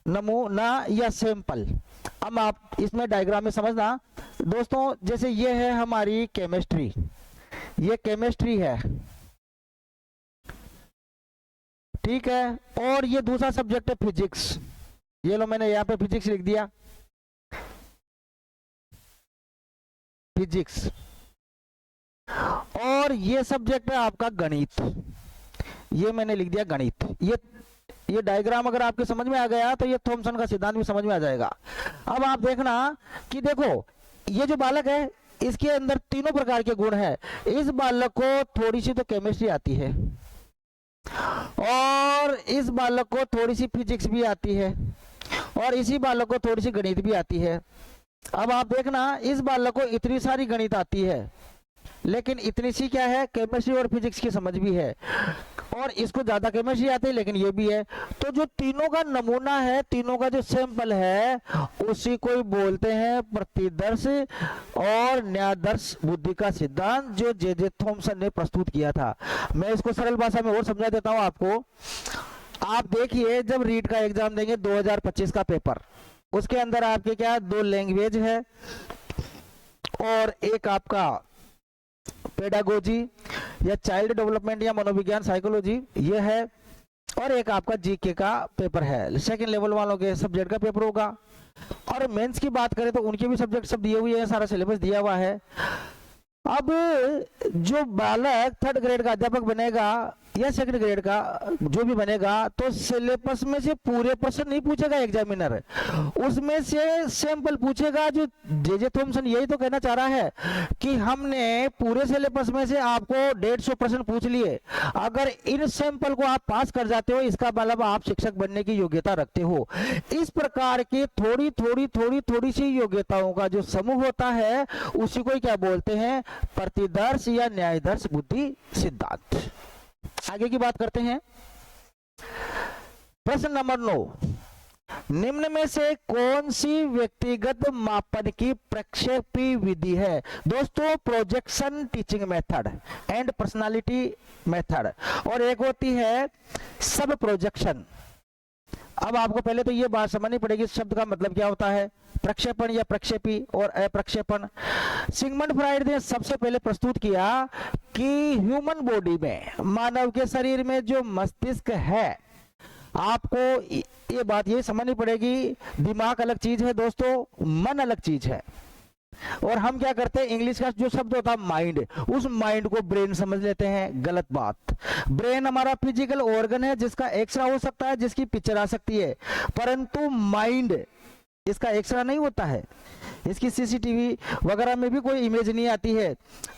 नमूना या सैंपल। अब आप इसमें डायग्राम में समझना दोस्तों, जैसे ये है हमारी केमिस्ट्री, ये केमिस्ट्री है, ठीक है, और ये दूसरा सब्जेक्ट है फिजिक्स, ये लो मैंने यहाँ पे फिजिक्स लिख दिया, फिजिक्स, और ये सब्जेक्ट है आपका गणित, ये मैंने लिख दिया गणित। ये डायग्राम अगर आपके समझ में आ गया तो ये थॉमसन का सिद्धांत भी समझ में आ जाएगा। अब आप देखना कि देखो ये जो बालक है इसके अंदर तीनों प्रकार के गुण हैं। इस बालक को थोड़ी सी तो केमिस्ट्री आती है और इस बालक को थोड़ी सी फिजिक्स भी आती है और इसी बालक को थोड़ी सी गणित भी आती है। अब आप देखना इस बालक को इतनी सारी गणित आती है लेकिन इतनी सी क्या है, केमिस्ट्री और फिजिक्स की समझ भी है, और इसको ज्यादा केमिस्ट्री आती है लेकिन ये भी है। तो जो तीनों का नमूना है, तीनों का जो सैंपल है, उसी को ही बोलते हैं प्रतिदर्श और न्यायादर्श बुद्धि का सिद्धांत, जो जे थॉमसन ने प्रस्तुत किया था। मैं इसको सरल भाषा में और समझा देता हूं आपको। आप देखिए जब रीट का एग्जाम देंगे 2025 का पेपर, उसके अंदर आपके क्या 2 लैंग्वेज है और एक आपका पेडागोजी या चाइल्ड डेवलपमेंट या मनोविज्ञान साइकोलॉजी ये है, और एक आपका जीके का पेपर है, सेकंड लेवल वालों के सब्जेक्ट का पेपर होगा। और मेंस की बात करें तो उनके भी सब्जेक्ट सब दिए हुए हैं, सारा सिलेबस दिया हुआ है। अब जो बालक 3rd ग्रेड का अध्यापक बनेगा या 2nd ग्रेड का जो भी बनेगा, तो सिलेबस में से पूरे प्रश्न नहीं पूछेगा एग्जामिनर, उसमें से सैंपल पूछेगा। जो जे थॉमसन यही तो कहना चाह रहा है कि हमने पूरे सिलेबस में से आपको 150 प्रश्न पूछ लिए, अगर इन सैंपल को आप पास कर जाते हो इसका मतलब आप शिक्षक बनने की योग्यता रखते हो। इस प्रकार की थोड़ी सी योग्यताओं का जो समूह होता है उसी को क्या बोलते हैं, प्रतिदर्श या न्यायदर्श बुद्धि सिद्धांत। आगे की बात करते हैं। प्रश्न नंबर 9, निम्न में से कौन सी व्यक्तिगत मापन की प्रक्षेपी विधि है? दोस्तों projection teaching method and personality method, और एक होती है सब प्रोजेक्शन। अब आपको पहले तो ये बात समझनी पड़ेगी इस शब्द का मतलब क्या होता है, प्रक्षेपण या प्रक्षेपी और अप्रक्षेपण। सिगमंड फ्राइड ने सबसे पहले प्रस्तुत किया कि ह्यूमन बॉडी में, मानव के शरीर में जो मस्तिष्क है, आपको ये बात ये समझनी पड़ेगी, दिमाग अलग चीज है दोस्तों, मन अलग चीज है। और हम क्या करते हैं, इंग्लिश का जो शब्द होता है माइंड, उस माइंड को ब्रेन समझ लेते हैं, गलत बात। ब्रेन हमारा फिजिकल ऑर्गन है जिसका एक्सरा हो सकता है, जिसकी पिक्चर आ सकती है, परंतु माइंड इसका एक्सरा नहीं होता है, इसकी सीसीटीवी वगैरह में भी कोई इमेज नहीं आती है।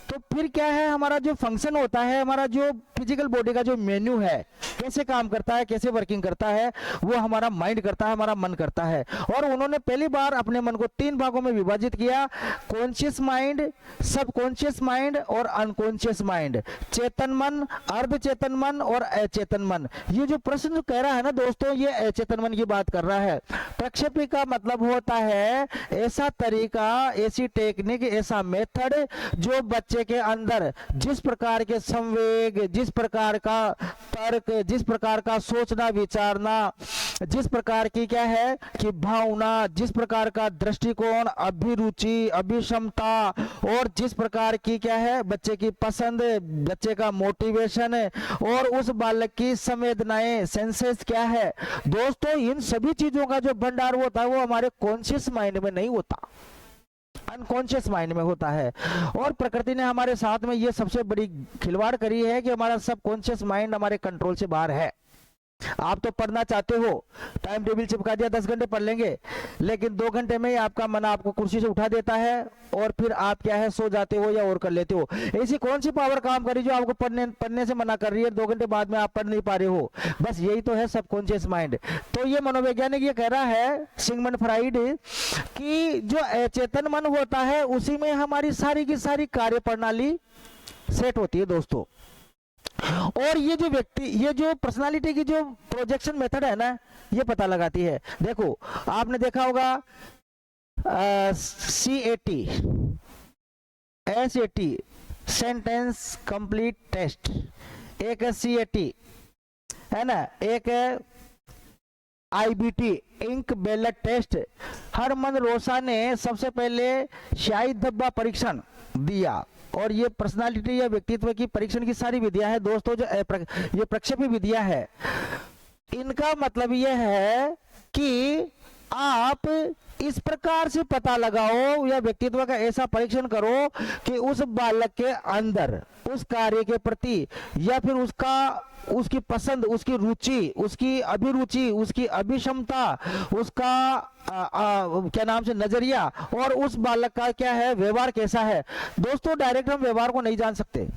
तो फिर क्या है, हमारा जो फंक्शन होता है, हमारा जो फिजिकल बॉडी का जो मेन्यू है, कैसे काम करता है, कैसे वर्किंग करता है, वो हमारा माइंड करता है, हमारा मन करता है। और उन्होंने पहली बार अपने मन को 3 भागों में विभाजित किया, कॉन्शियस माइंड, सबकॉन्शियस माइंड और अनकॉन्शियस माइंड, चेतन मन, अर्धचेतन मन और अचेतन मन। ये जो प्रश्न कह रहा है ना दोस्तों, ये अचेतन मन की बात कर रहा है। प्रक्षेपी का मतलब होता है ऐसा तरीका, ऐसी टेक्निक, ऐसा मेथड जो बच्चे के अंदर जिस प्रकार के संवेग, जिस प्रकार का तर्क, जिस प्रकार का सोचना विचारना, जिस प्रकार की क्या है कि भावना, जिस प्रकार का दृष्टिकोण, अभिरुचि, अभिक्षमता, और जिस प्रकार की क्या है बच्चे की पसंद, बच्चे का मोटिवेशन और उस बालक की संवेदनाएं, सेंसेस क्या है दोस्तों, इन सभी चीजों का जो भंडार होता है वो हमारे कॉन्शियस माइंड में नहीं होता, अनकॉन्शियस माइंड में होता है। और प्रकृति ने हमारे साथ में ये सबसे बड़ी खिलवाड़ करी है कि हमारा सबकॉन्शियस माइंड हमारे कंट्रोल से बाहर है। आप तो पढ़ना चाहते हो, टाइम टेबल चिपका दिया, 10 घंटे पढ़ लेंगे, लेकिन 2 घंटे में ही आपका मन आपको कुर्सी से उठा देता है और फिर आप क्या है सो जाते हो या और कर लेते हो। ऐसी कौन सी पावर काम करी जो आपको पढ़ने से मना कर रही है, 2 घंटे बाद में आप पढ़ नहीं पा रहे हो? बस यही तो है सबकॉन्शियस माइंड। तो ये मनोवैज्ञानिक ये कह रहा है सिगमंड फ्राइड कि जो अचेतन मन होता है उसी में हमारी सारी की सारी कार्य प्रणाली सेट होती है दोस्तों। और ये जो व्यक्ति, ये जो पर्सनालिटी की जो प्रोजेक्शन मेथड है ना, ये पता लगाती है। देखो आपने देखा होगा CAT, SAT, sentence complete test, एक है CAT है ना, एक है IBT इंक बैलेट टेस्ट। हरमन रोसा ने सबसे पहले शाही धब्बा परीक्षण दिया, और ये पर्सनालिटी या व्यक्तित्व की परीक्षण की सारी विधियां है दोस्तों, जो ये प्रक्षेपी विधियां है। इनका मतलब यह है कि आप इस प्रकार से पता लगाओ या व्यक्तित्व का ऐसा परीक्षण करो कि उस बालक के अंदर उस कार्य के प्रति या फिर उसकी पसंद, उसकी रुचि, उसकी अभिरुचि, उसकी अभिक्षमता, उसका क्या नाम से नजरिया, और उस बालक का क्या है व्यवहार कैसा है। दोस्तों डायरेक्ट हम व्यवहार को नहीं जान सकते,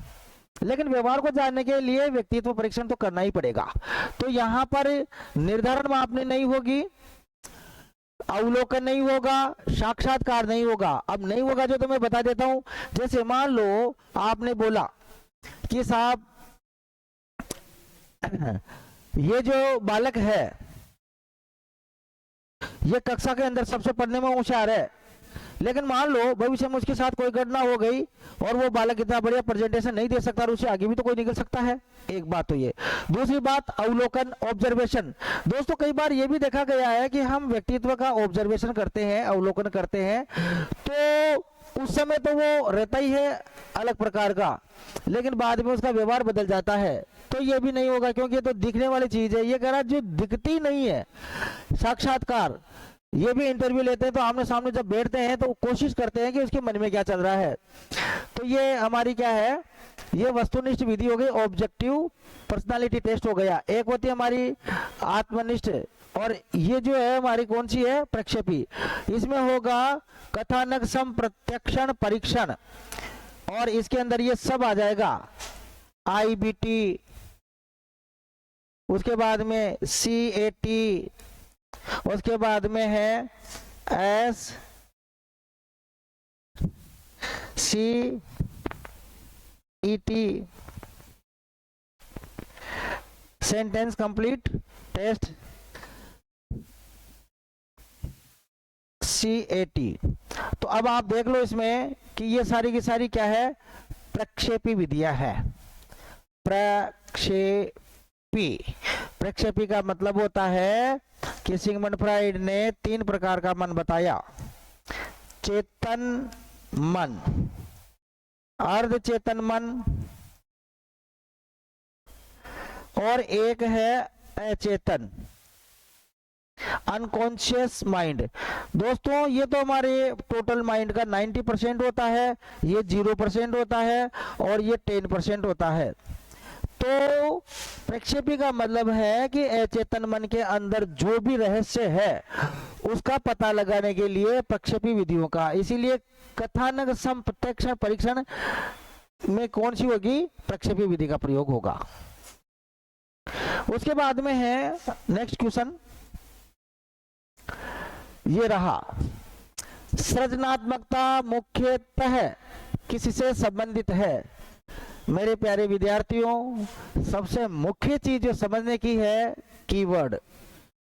लेकिन व्यवहार को जानने के लिए व्यक्तित्व परीक्षण तो करना ही पड़ेगा। तो यहां पर निर्धारण मापनी नहीं होगी, अवलोकन नहीं होगा, साक्षात्कार नहीं होगा। अब नहीं होगा जो तो मैं बता देता हूं। जैसे मान लो आपने बोला कि साहब ये जो बालक है ये कक्षा के अंदर सबसे पढ़ने में होशियार है, लेकिन मान लो भविष्य में उसके साथ कोई घटना हो गई और वो बालक इतना बढ़िया प्रेजेंटेशन नहीं दे सकता और उससे आगे भी तो कोई निकल सकता है। एक बात तो ये। दूसरी बात अवलोकन, ऑब्जर्वेशन। दोस्तों कई बार ये भी देखा गया है कि हम व्यक्तित्व का ऑब्जर्वेशन करते हैं, अवलोकन करते हैं, तो उस समय तो वो रहता ही है अलग प्रकार का, लेकिन बाद में उसका व्यवहार बदल जाता है। तो ये भी नहीं होगा, क्योंकि ये तो दिखने वाली चीज है। ये कह रहा जो दिखती नहीं है, साक्षात्कार। ये भी इंटरव्यू लेते हैं तो आमने सामने जब बैठते हैं तो कोशिश करते हैं कि उसके मन में क्या चल रहा है। तो ये हमारी क्या है, ये वस्तुनिष्ठ विधि हो गई, ऑब्जेक्टिव पर्सनालिटी टेस्ट हो गया। एक होती है हमारी आत्मनिष्ठ, और ये जो है हमारी कौन सी है, प्रक्षेपी। इसमें होगा कथानक सम प्रत्यक्षण परीक्षण, और इसके अंदर ये सब आ जाएगा, IBT, उसके बाद में CAT, उसके बाद में है SCET, sentence complete test, CAT। तो अब आप देख लो इसमें कि ये सारी की सारी क्या है, प्रक्षेपी विधियां है। प्रक्षेपी का मतलब होता है कि सिगमंड फ्राइड ने 3 प्रकार का मन बताया। चेतन मन, अर्ध चेतन मन, और एक है अचेतन, अनकॉन्शियस माइंड। दोस्तों ये तो हमारे टोटल माइंड का 90% होता है, ये 0% होता है, और ये 10% होता है। तो प्रक्षेपी का मतलब है कि अचेतन मन के अंदर जो भी रहस्य है उसका पता लगाने के लिए प्रक्षेपी विधियों का, इसीलिए कथानक सम प्रत्यक्षण परीक्षण में कौन सी होगी, प्रक्षेपी विधि का प्रयोग होगा। उसके बाद में है नेक्स्ट क्वेश्चन, ये रहा, सृजनात्मकता मुख्यतः किससे संबंधित है। मेरे प्यारे विद्यार्थियों, सबसे मुख्य चीज जो समझने की है, कीवर्ड,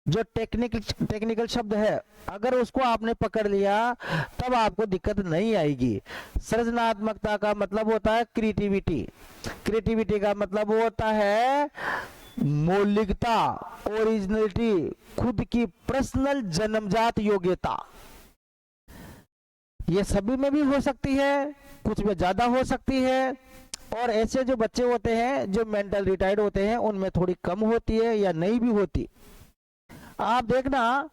जो टेक्निकल शब्द है, अगर उसको आपने पकड़ लिया तब आपको दिक्कत नहीं आएगी। सृजनात्मकता का मतलब होता है क्रिएटिविटी, क्रिएटिविटी का मतलब होता है मौलिकता, ओरिजिनलिटी, खुद की पर्सनल जन्मजात योग्यता। ये सभी में भी हो सकती है, कुछ में ज्यादा हो सकती है, और ऐसे जो बच्चे होते हैं जो मेंटल रिटायर्ड होते हैं उनमें थोड़ी कम होती है या नहीं भी होती। आप देखना,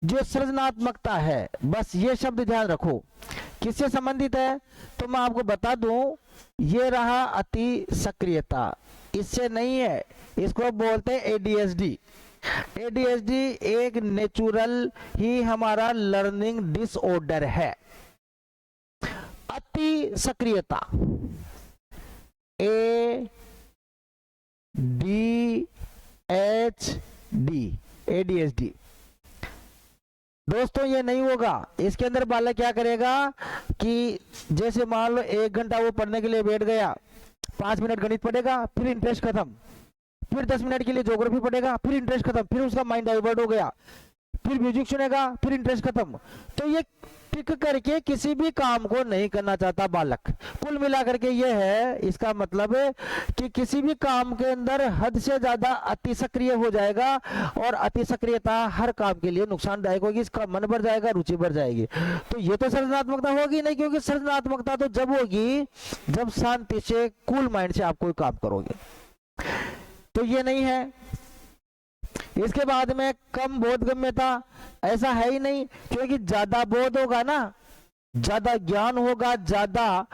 जो सृजनात्मकता है, बस ये शब्द ध्यान रखो किससे संबंधित है। तो मैं आपको बता दूं, ये रहा अति सक्रियता, इससे नहीं है, इसको बोलते हैं ADHD। ADHD एक नेचुरल ही हमारा लर्निंग डिसऑर्डर है। अति सक्रियता, ADHD। दोस्तों ये नहीं होगा। इसके अंदर बालक क्या करेगा कि जैसे मान लो 1 घंटा वो पढ़ने के लिए बैठ गया, 5 मिनट गणित पढ़ेगा, फिर इंटरेस्ट खत्म, फिर 10 मिनट के लिए ज्योग्राफी पढ़ेगा, फिर इंटरेस्ट खत्म, फिर उसका माइंड डाइवर्ट हो गया, फिर म्यूजिक सुनेगा, फिर इंटरेस्ट खत्म। तो ये टिक करके किसी भी काम को नहीं करना चाहता बालक। कुल मिलाकर के ये है, इसका मतलब है कि किसी भी काम के अंदर हद से ज्यादा अति सक्रिय हो जाएगा, और अति सक्रियता हर काम के लिए नुकसानदायक होगी, इसका मन बढ़ जाएगा, रुचि बढ़ जाएगी। तो ये तो सृजनात्मकता होगी नहीं, क्योंकि सृजनात्मकता तो जब होगी जब शांति से, कूल माइंड से आप कोई काम करोगे। तो ये नहीं है। इसके बाद में कम बोधगम्यता, ऐसा है ही नहीं, क्योंकि ज्यादा बोध होगा ना, ज्यादा ज्ञान होगा, ज्यादा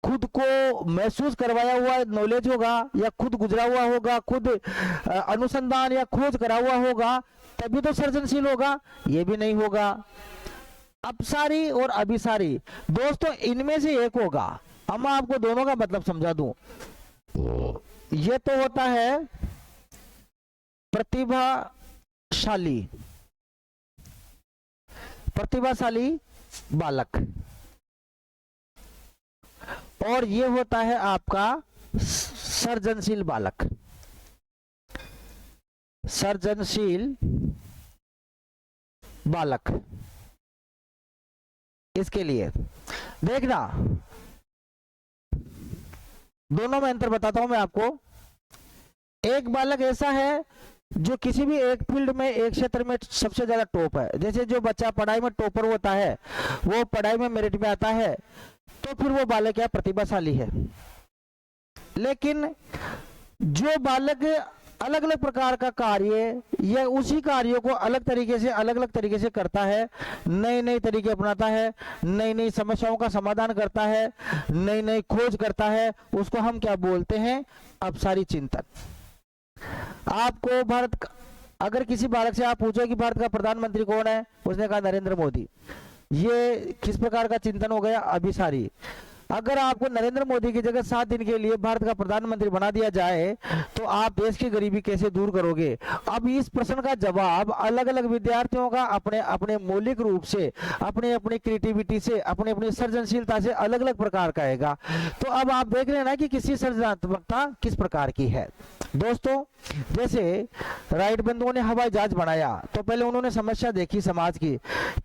खुद को महसूस करवाया हुआ नॉलेज होगा, या खुद गुजरा हुआ होगा, खुद अनुसंधान या खोज करा हुआ होगा, तभी तो सृजनशील होगा। ये भी नहीं होगा। अपसारी और अभिसारी दोस्तों, इनमें से एक होगा। अब मैं आपको दोनों का मतलब समझा दूं। ये तो होता है प्रतिभाशाली, प्रतिभाशाली बालक, और ये होता है आपका सर्जनशील बालक, सर्जनशील बालक। इसके लिए देखना, दोनों में अंतर बताता हूं मैं आपको। एक बालक ऐसा है जो किसी भी एक फील्ड में, एक क्षेत्र में सबसे ज्यादा टॉप है। जैसे जो बच्चा पढ़ाई में टॉपर होता है, वो पढ़ाई में मेरिट में आता है, तो फिर वो बालक क्या प्रतिभाशाली है। लेकिन जो बालक अलग अलग प्रकार का कार्य या उसी कार्यों को अलग अलग तरीके से करता है, नए नए तरीके अपनाता है, नई नई समस्याओं का समाधान करता है, नई नई खोज करता है, उसको हम क्या बोलते हैं? अपसारी चिंतन। आपको भारत, अगर किसी बालक से आप पूछो कि भारत का प्रधानमंत्री कौन है, उसने कहा नरेंद्र मोदी। ये किस प्रकार का चिंतन हो गया? अभिसारी। अगर आपको नरेंद्र मोदी की जगह 7 दिन के लिए भारत का प्रधानमंत्री बना दिया जाए, तो आप देश की गरीबी कैसे दूर करोगे? अब इस प्रश्न का जवाब अलग अलग विद्यार्थियों का अपने अपने मौलिक रूप से, अपने अपनी क्रिएटिविटी से, अपने अपनी सृजनशीलता से अलग अलग प्रकार का आएगा। तो अब आप देख रहे हैं ना कि किसी सृजनात्मकता किस प्रकार की है। दोस्तों, जैसे राइट बंधुओं ने हवाई जहाज बनाया, तो पहले उन्होंने समस्या देखी समाज की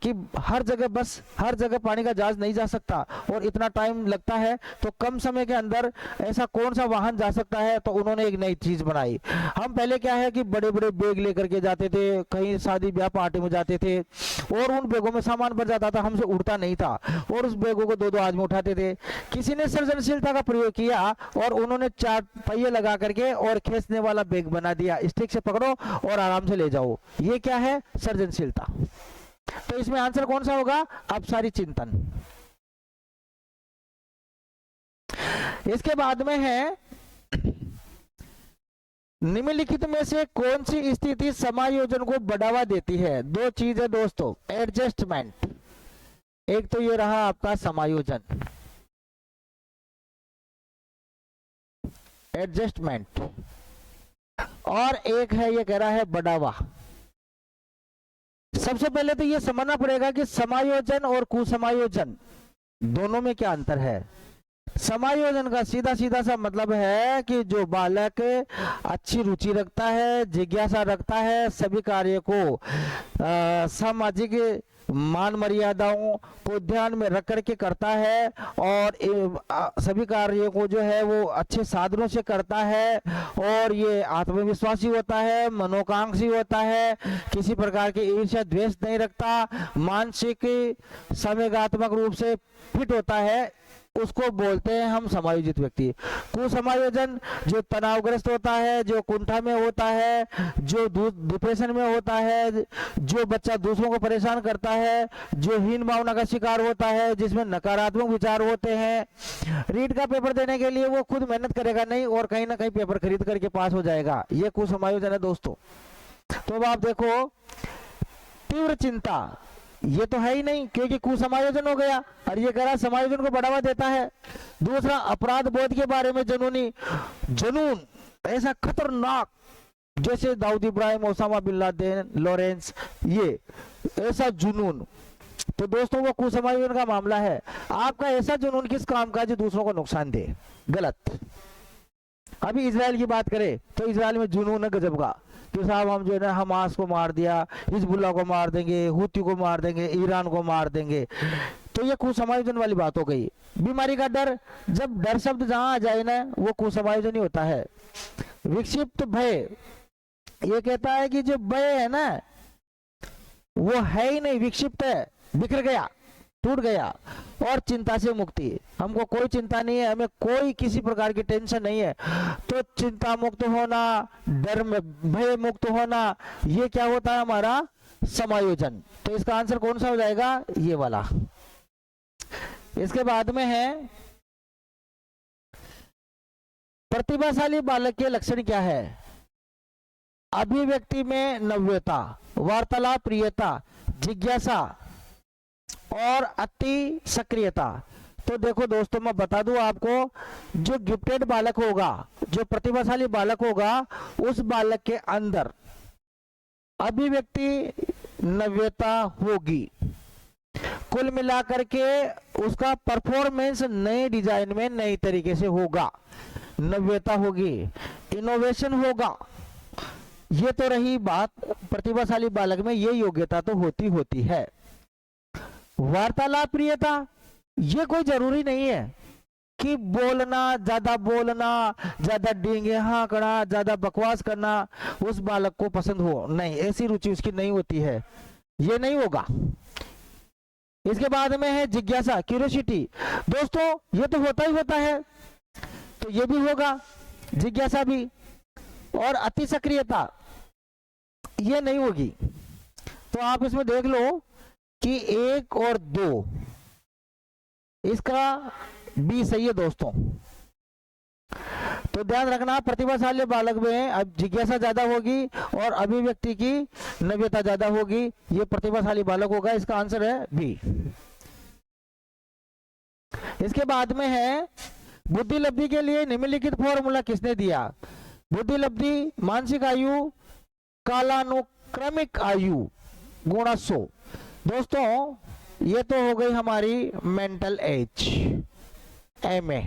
कि हर जगह बस, हर जगह पानी का जहाज नहीं जा सकता और इतना टाइम लगता है, तो कम समय के अंदर ऐसा कौन सा वाहन जा सकता है। तो उन्होंने एक नई चीज बनाई। हम पहले क्या है कि बड़े बड़े बैग लेकर के जाते थे, कहीं शादी ब्याह पार्टी में जाते थे, और उन बैगों में सामान भर जाता था, हमसे उड़ता नहीं था, और उस बैगों को 2-2 आदमी उठाते थे। किसी ने सृजनशीलता का प्रयोग किया और उन्होंने 4 पहिए लगा करके और खींचने वाला बैग बना दिया। स्टिक से पकड़ो और आराम से ले जाओ। ये क्या है? सृजनशीलता। तो इसमें आंसर कौन सा होगा? अपसारी चिंतन। इसके बाद में है, निम्नलिखित में से कौन सी स्थिति समायोजन को बढ़ावा देती है? 2 चीज है दोस्तों, एडजस्टमेंट। एक तो ये रहा आपका समायोजन, एडजस्टमेंट, और एक है ये कह रहा है बढ़ावा। सबसे पहले तो ये समझना पड़ेगा कि समायोजन और कुसमायोजन दोनों में क्या अंतर है। समायोजन का सीधा सीधा सा मतलब है कि जो बालक अच्छी रुचि रखता है, जिज्ञासा रखता है, सभी कार्य को सामाजिक मान मर्यादाओं को ध्यान में रख करके करता है, और सभी कार्यों को जो है वो अच्छे साधनों से करता है, और ये आत्मविश्वासी होता है, मनोकांक्षी होता है, किसी प्रकार की ईर्ष्या द्वेष नहीं रखता, मानसिक संवेगात्मक रूप से फिट होता है, उसको बोलते हैं हम समायोजित व्यक्ति। कुसमायोजन जो तनावग्रस्त होता है, जो कुंठा में होता है, जो डिप्रेशन में होता है, जो बच्चा दूसरों को परेशान करता है, जो हीन भावना का शिकार होता है, जिसमें नकारात्मक विचार होते हैं। रीट का पेपर देने के लिए वो खुद मेहनत करेगा नहीं और कहीं ना कहीं पेपर खरीद करके पास हो जाएगा। ये कुसमायोजन है दोस्तों। तो अब आप देखो, तीव्र चिंता ये तो है ही नहीं, क्योंकि कुसमायोजन हो गया, और ये कह रहा समायोजन को बढ़ावा देता है। दूसरा, अपराध बोध के बारे में जुनून, ऐसा खतरनाक, जैसे Dawood Ibrahim, Osama bin Laden, Lawrence, ये ऐसा जुनून। तो दोस्तों, वो कुसमायोजन का मामला है। आपका ऐसा जुनून किस काम का जो दूसरों को नुकसान दे? गलत। अभी इजराइल की बात करें तो इजराइल में जुनून है गजब का, कि साहब हम जो है ना हमास को मार दिया, हिजबुल्लाह को मार देंगे, हुती को मार देंगे, ईरान को मार देंगे, तो ये कुसमायोजन वाली बात हो गई। बीमारी का डर, जब डर शब्द जहां आ जाए ना वो कुसमायोजन ही होता है। विक्षिप्त भय, ये कहता है कि जो भय है ना वो है ही नहीं, विक्षिप्त है, बिखर गया, टूट गया। और चिंता से मुक्ति, हमको कोई चिंता नहीं है, हमें कोई किसी प्रकार की टेंशन नहीं है, तो चिंता मुक्त होना, डर में भय मुक्त होना, ये क्या होता है हमारा समायोजन। तो इसका आंसर कौन सा हो जाएगा, ये वाला। इसके बाद में है प्रतिभाशाली बालक के लक्षण क्या है। अभिव्यक्ति में नव्यता, वार्तालाप प्रियता, जिज्ञासा और अति सक्रियता। तो देखो दोस्तों मैं बता दूं आपको, जो गिफ्टेड बालक होगा, जो प्रतिभाशाली बालक होगा, उस बालक के अंदर अभिव्यक्ति नव्यता होगी। कुल मिलाकर के उसका परफॉर्मेंस नए डिजाइन में नई तरीके से होगा, नव्यता होगी, इनोवेशन होगा। ये तो रही बात, प्रतिभाशाली बालक में ये योग्यता तो होती है। वार्तालाप प्रियता, ये कोई जरूरी नहीं है कि ज्यादा ज्यादा डींगे हाँकना, ज्यादा बकवास करना उस बालक को पसंद हो, नहीं, ऐसी रुचि उसकी नहीं होती है, ये नहीं होगा। इसके बाद में है जिज्ञासा, क्यूरियोसिटी। दोस्तों ये तो होता ही होता है, तो ये भी होगा, जिज्ञासा भी। और अति सक्रियता ये नहीं होगी। तो आप इसमें देख लो कि 1 और 2, इसका बी सही है दोस्तों। तो ध्यान रखना, प्रतिभाशाली बालक में अब जिज्ञासा ज्यादा होगी और अभिव्यक्ति की नव्यता ज्यादा होगी, ये प्रतिभाशाली बालक होगा, इसका आंसर है बी। इसके बाद में है बुद्धिलब्धि के लिए निम्नलिखित फॉर्मूला किसने दिया। बुद्धिलब्धि मानसिक आयु, कालानुक्रमिक आयु गुणा 100। दोस्तों ये तो हो गई हमारी मेंटल एज MA,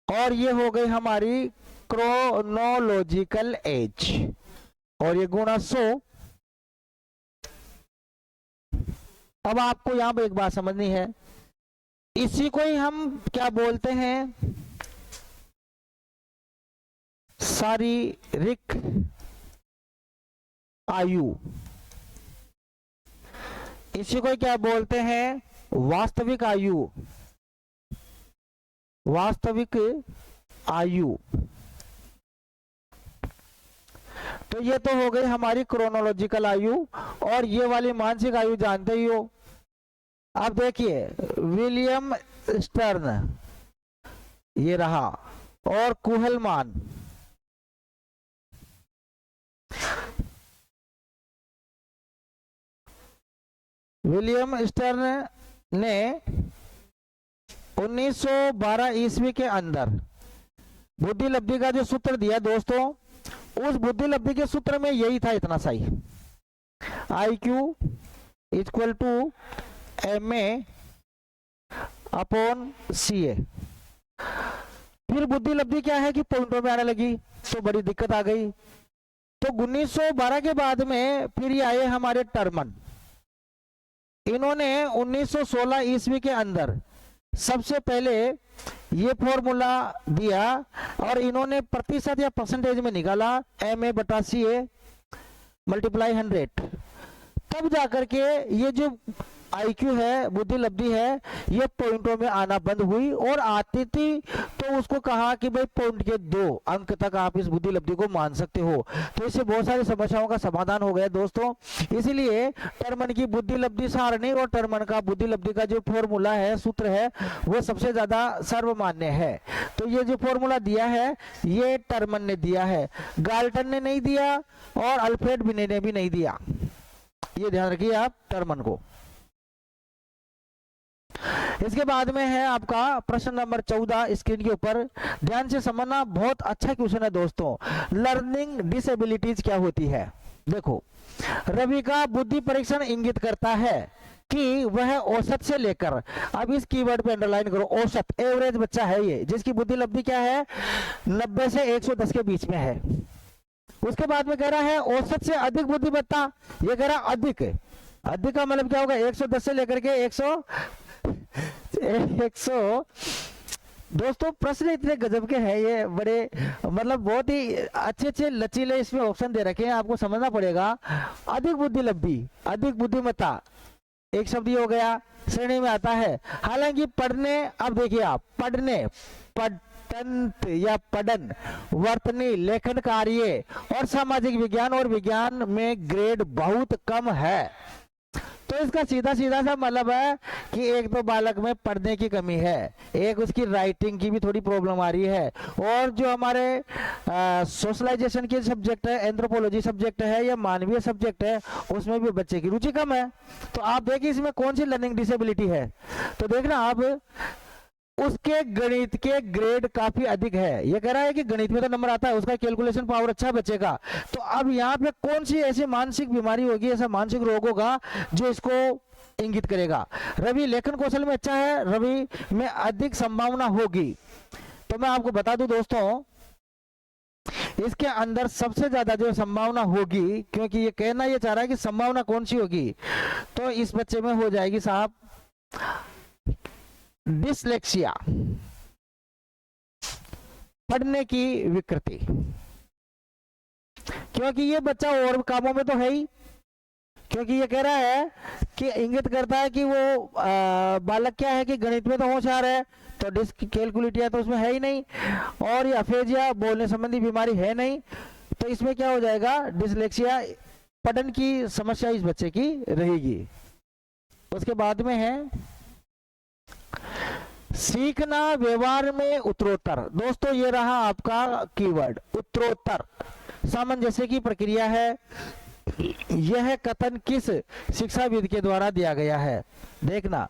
और ये हो गई हमारी क्रोनोलॉजिकल एज, और ये गुणा 100। अब आपको यहां पर एक बात समझनी है, इसी को ही हम क्या बोलते हैं, शारीरिक आयु। इसी को क्या बोलते हैं, वास्तविक आयु, वास्तविक आयु। तो ये तो हो गई हमारी क्रोनोलॉजिकल आयु, और ये वाली मानसिक आयु जानते ही हो। अब देखिए विलियम स्टर्न ये रहा, और कुहलमान, विलियम स्टर्न ने 1912 ईस्वी के अंदर बुद्धिलब्धि का जो सूत्र दिया दोस्तों, उस बुद्धिलब्धि के सूत्र में यही था, इतना सही, IQ equal to MA upon CA। फिर बुद्धिलब्धि क्या है कि पॉइंटों में आने लगी, तो बड़ी दिक्कत आ गई। तो 1912 के बाद में फिर ये आए हमारे टर्मन। इन्होंने 1916 ईस्वी के अंदर सबसे पहले ये फॉर्मूला दिया, और इन्होंने प्रतिशत या परसेंटेज में निकाला MA/CA मल्टीप्लाई 100। तब जाकर के ये जो IQ है, बुद्धिलब्धि है, ये पॉइंटों में आना बंद हुई, और आती थी तो उसको कहा कि भाई पॉइंट के 2 अंक तक आप इस बुद्धिलब्धि को मान सकते हो। तो इससे बहुत सारी समस्याओं का समाधान हो गया दोस्तों। इसीलिए टर्मन की बुद्धिलब्धि सारणी और टर्मन का बुद्धिलब्धि का जो फॉर्मूला है, सूत्र है, वो सबसे ज्यादा सर्वमान्य है। तो ये जो फॉर्मूला दिया है ये टर्मन ने दिया है, गाल्टन ने नहीं दिया, और अल्फ्रेड बिने ने भी नहीं दिया। ये ध्यान रखिए आप टर्मन को। इसके बाद में है आपका प्रश्न नंबर 14 स्क्रीन के ऊपर, ध्यान से समझना, बहुत अच्छा क्वेश्चन है दोस्तों। लर्निंग डिसेबिलिटीज क्या होती है। देखो, रवि का बुद्धि परीक्षण इंगित करता है कि वह औसत से लेकर, अब इस कीवर्ड पे अंडरलाइन करो, औसत, एवरेज बच्चा है ये, जिसकी बुद्धि लब्धि क्या है 90 से 110 के बीच में है। उसके बाद में कह रहा है औसत से अधिक बुद्धिमत्ता, ये कह रहा है अधिक, अधिक का मतलब क्या होगा, 110 से लेकर के 100। दोस्तों प्रश्न इतने गजब के हैं, ये बड़े मतलब बहुत ही अच्छे अच्छे लचीले इसमें ऑप्शन दे रखे हैं, आपको समझना पड़ेगा। अधिक बुद्धिलब्धि, अधिक बुद्धिमत्ता, एक शब्द ये हो गया, श्रेणी में आता है। हालांकि पढ़ने, अब देखिए आप, पढ़ने, पठन या पढ़न, वर्तनी, लेखन कार्य और सामाजिक विज्ञान और विज्ञान में ग्रेड बहुत कम है। तो इसका सीधा सीधा सा मतलब है कि एक तो बालक में पढ़ने की कमी है, एक उसकी राइटिंग की भी थोड़ी प्रॉब्लम आ रही है, और जो हमारे सोशलाइजेशन के सब्जेक्ट है, एंथ्रोपोलॉजी सब्जेक्ट है या मानवीय सब्जेक्ट है, उसमें भी बच्चे की रुचि कम है। तो आप देखिए इसमें कौन सी लर्निंग डिसेबिलिटी है, तो देखना आप उसके गणित के ग्रेड काफी अधिक है। ये कह रहा है कि गणित में तो नंबर आता है, उसका कैलकुलेशन पावर अच्छा बचेगा। तो अब यहाँ पे कौन सी ऐसी मानसिक बीमारी होगी, ऐसा मानसिक रोग होगा जो इसको इंगित करेगा। रवि लेखन कौशल में अच्छा है, रवि में अधिक संभावना होगी। तो मैं आपको बता दूं दोस्तों, इसके अंदर सबसे ज्यादा जो संभावना होगी, क्योंकि ये कहना ये चाह रहा है कि संभावना कौन सी होगी, तो इस बच्चे में हो जाएगी साहब डिसलेक्सिया, पढ़ने की विकृति। क्योंकि ये बच्चा और कामों में तो है ही, क्योंकि ये कह रहा है कि इंगित करता है कि वो बालक क्या है कि गणित में तो होशियार है, तो डिसकैलकुलिटिया तो उसमें है ही नहीं, और ये अफेजिया बोलने संबंधी बीमारी है नहीं, तो इसमें क्या हो जाएगा, डिसलेक्सिया, पठन की समस्या इस बच्चे की रहेगी। उसके बाद में है सीखना व्यवहार में उत्तरोत्तर। दोस्तों ये रहा आपका कीवर्ड उत्तरोत्तर, सामंजस्य की प्रक्रिया है। यह कथन किस शिक्षाविद के द्वारा दिया गया है, देखना,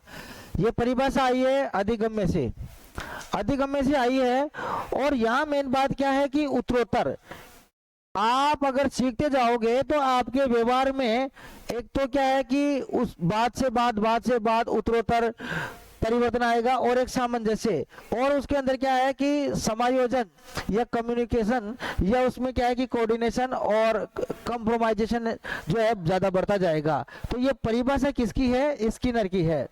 ये परिभाषा आई है अधिगम्य से, अधिगम्य से आई है। और यहां मेन बात क्या है कि उत्तरोत्तर, आप अगर सीखते जाओगे तो आपके व्यवहार में एक तो क्या है कि उस बात से बात उत्तरोत्तर परिवर्तन आएगा, और एक सामंजस्य, और उसके अंदर क्या है कि समायोजन या कम्युनिकेशन, या उसमें क्या है कि कोऑर्डिनेशन और कंप्रोमाइजेशन जो है ज्यादा बढ़ता जाएगा। तो ये परिभाषा किसकी है, स्किनर की है।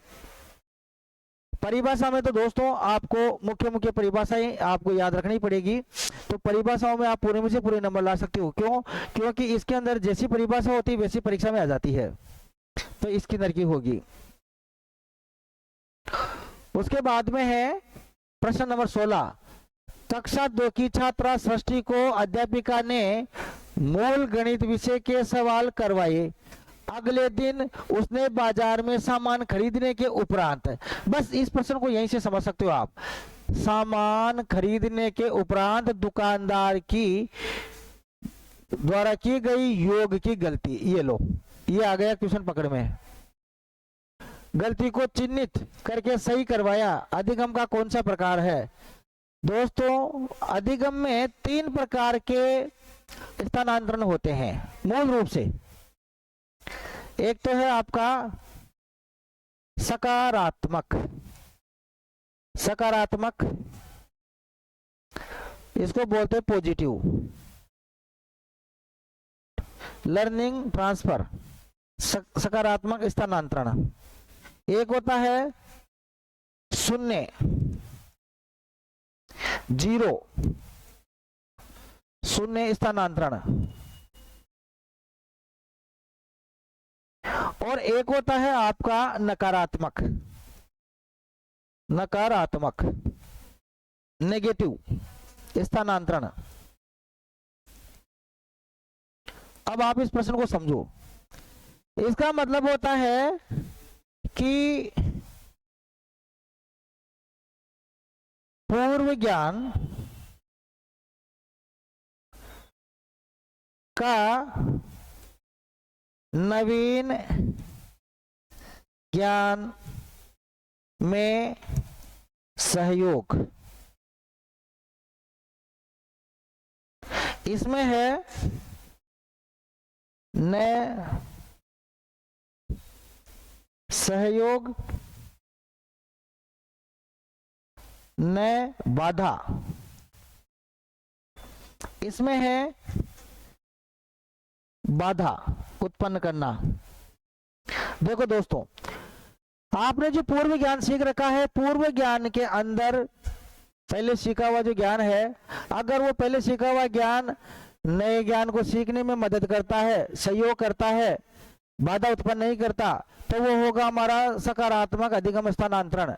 परिभाषा में तो दोस्तों आपको मुख्य मुख्य परिभाषाएं आपको याद रखनी पड़ेगी, तो परिभाषाओं में आप पूरे में से पूरे नंबर ला सकते हो। क्यों, क्योंकि इसके अंदर जैसी परिभाषा होती है वैसी परीक्षा में आ जाती है, तो स्किनर की होगी। उसके बाद में है प्रश्न नंबर 16, कक्षा 2 की छात्रा सृष्टि को अध्यापिका ने मूल गणित विषय के सवाल करवाए। अगले दिन उसने बाजार में सामान खरीदने के उपरांत, बस इस प्रश्न को यहीं से समझ सकते हो आप, सामान खरीदने के उपरांत दुकानदार की द्वारा की गई योग की गलती, ये लो, ये आ गया क्वेश्चन पकड़ में, गलती को चिन्हित करके सही करवाया। अधिगम का कौन सा प्रकार है, दोस्तों अधिगम में 3 प्रकार के स्थानांतरण होते हैं मूल रूप से। एक तो है आपका सकारात्मक, सकारात्मक इसको बोलते हैं पॉजिटिव लर्निंग ट्रांसफर, सकारात्मक स्थानांतरण। एक होता है शून्य, जीरो, शून्य स्थानांतरण, और एक होता है आपका नकारात्मक, नकारात्मक नेगेटिव स्थानांतरण। अब आप इस प्रश्न को समझो, इसका मतलब होता है कि पूर्व ज्ञान का नवीन ज्ञान में सहयोग, इसमें है नए सहयोग, नए बाधा, इसमें है बाधा उत्पन्न करना। देखो दोस्तों, आपने जो पूर्व ज्ञान सीख रखा है, पूर्व ज्ञान के अंदर पहले सीखा हुआ जो ज्ञान है, अगर वो पहले सीखा हुआ ज्ञान नए ज्ञान को सीखने में मदद करता है, सहयोग करता है, बाधा उत्पन्न नहीं करता, तो वो होगा हमारा सकारात्मक अधिगम स्थानांतरण।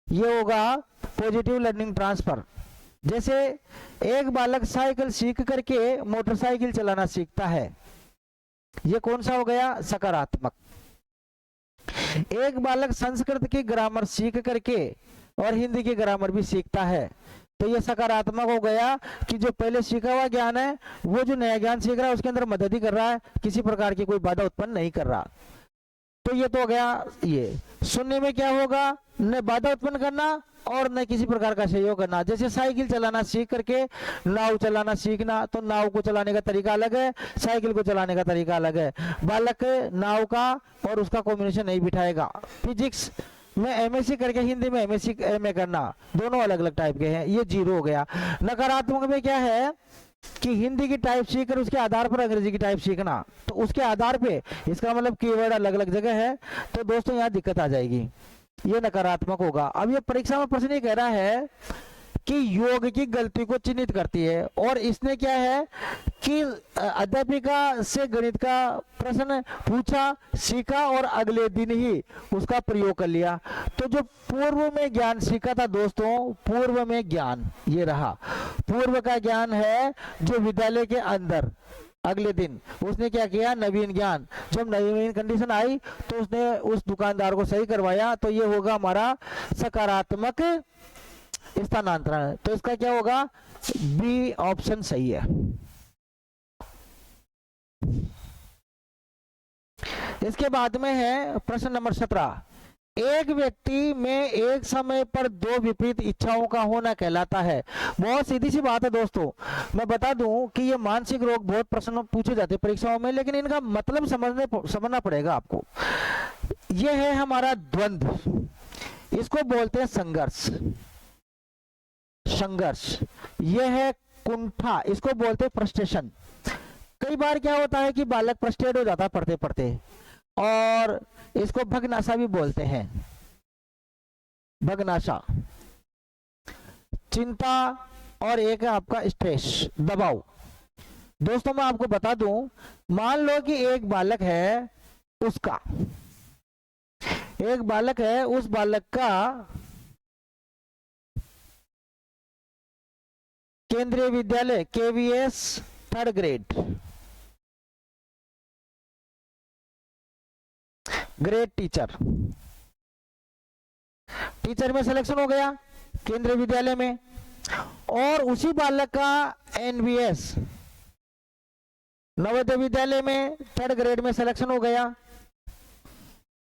ये होगा पॉजिटिव लर्निंग ट्रांसफर। जैसे एक बालक साइकिल सीख करके मोटरसाइकिल चलाना सीखता है, ये कौन सा हो गया? सकारात्मक। एक बालक संस्कृत की ग्रामर सीख करके और हिंदी की ग्रामर भी सीखता है, तो ये सकारात्मक हो गया कि जो पहले सीखा हुआ ज्ञान है वो जो नया ज्ञान सीख रहा है उसके अंदर मदद ही कर रहा है, किसी प्रकार की कोई बाधा उत्पन्न नहीं कर रहा। तो ये तो हो गया। ये शून्य में क्या होगा? न बाधा उत्पन्न करना और न किसी प्रकार का सहयोग करना। जैसे साइकिल चलाना सीख करके नाव चलाना सीखना, तो नाव को चलाने का तरीका अलग है, साइकिल को चलाने का तरीका अलग है। बालक नाव का और उसका कॉम्बिनेशन नहीं बिठाएगा। फिजिक्स में एमएससी करके हिंदी में एमएससी एमए करना, दोनों अलग अलग टाइप के हैं, ये जीरो हो गया। नकारात्मक में क्या है कि हिंदी की टाइप सीखकर उसके आधार पर अंग्रेजी की टाइप सीखना, तो उसके आधार पे इसका मतलब कीवर्ड अलग अलग जगह है, तो दोस्तों यहाँ दिक्कत आ जाएगी, ये नकारात्मक होगा। अब ये परीक्षा में प्रश्न ये कह रहा है कि योग की गलती को चिन्हित करती है, और इसने क्या है कि अध्यापिका से गणित का प्रश्न पूछा, सीखा और अगले दिन ही उसका प्रयोग कर लिया। तो जो पूर्व में ज्ञान सीखा था दोस्तों, पूर्व में ज्ञान ये रहा, पूर्व का ज्ञान है जो विद्यालय के अंदर अगले दिन उसने क्या किया? नवीन ज्ञान। जब नवीन कंडीशन आई तो उसने उस दुकानदार को सही करवाया, तो ये होगा हमारा सकारात्मक स्थानांतरण। तो इसका क्या होगा? बी ऑप्शन सही है। इसके बाद में है प्रश्न नंबर 17। एक व्यक्ति में एक समय पर दो विपरीत इच्छाओं का होना कहलाता है। बहुत सीधी सी बात है दोस्तों, मैं बता दूं कि ये मानसिक रोग बहुत प्रश्न पूछे जाते हैं परीक्षाओं में, लेकिन इनका मतलब समझना पड़ेगा आपको। ये है हमारा द्वंद्व, इसको बोलते हैं संघर्ष। संघर्ष यह है कुंठा, इसको बोलते हैं फ्रस्ट्रेशन। कई बार क्या होता है कि बालक फ्रस्ट्रेट हो जाता है पढ़ते पढ़ते, और इसको भगनाशा भी बोलते हैं। भगनाशा चिंता, और एक है आपका स्ट्रेस, दबाव। दोस्तों मैं आपको बता दूं, मान लो कि एक बालक है, उसका एक बालक है, उस बालक का केंद्रीय विद्यालय KVS 3rd grade, grade teacher में सिलेक्शन हो गया केंद्रीय विद्यालय में, और उसी बालक का एनवीएस नवोदय विद्यालय में 3rd ग्रेड में सिलेक्शन हो गया,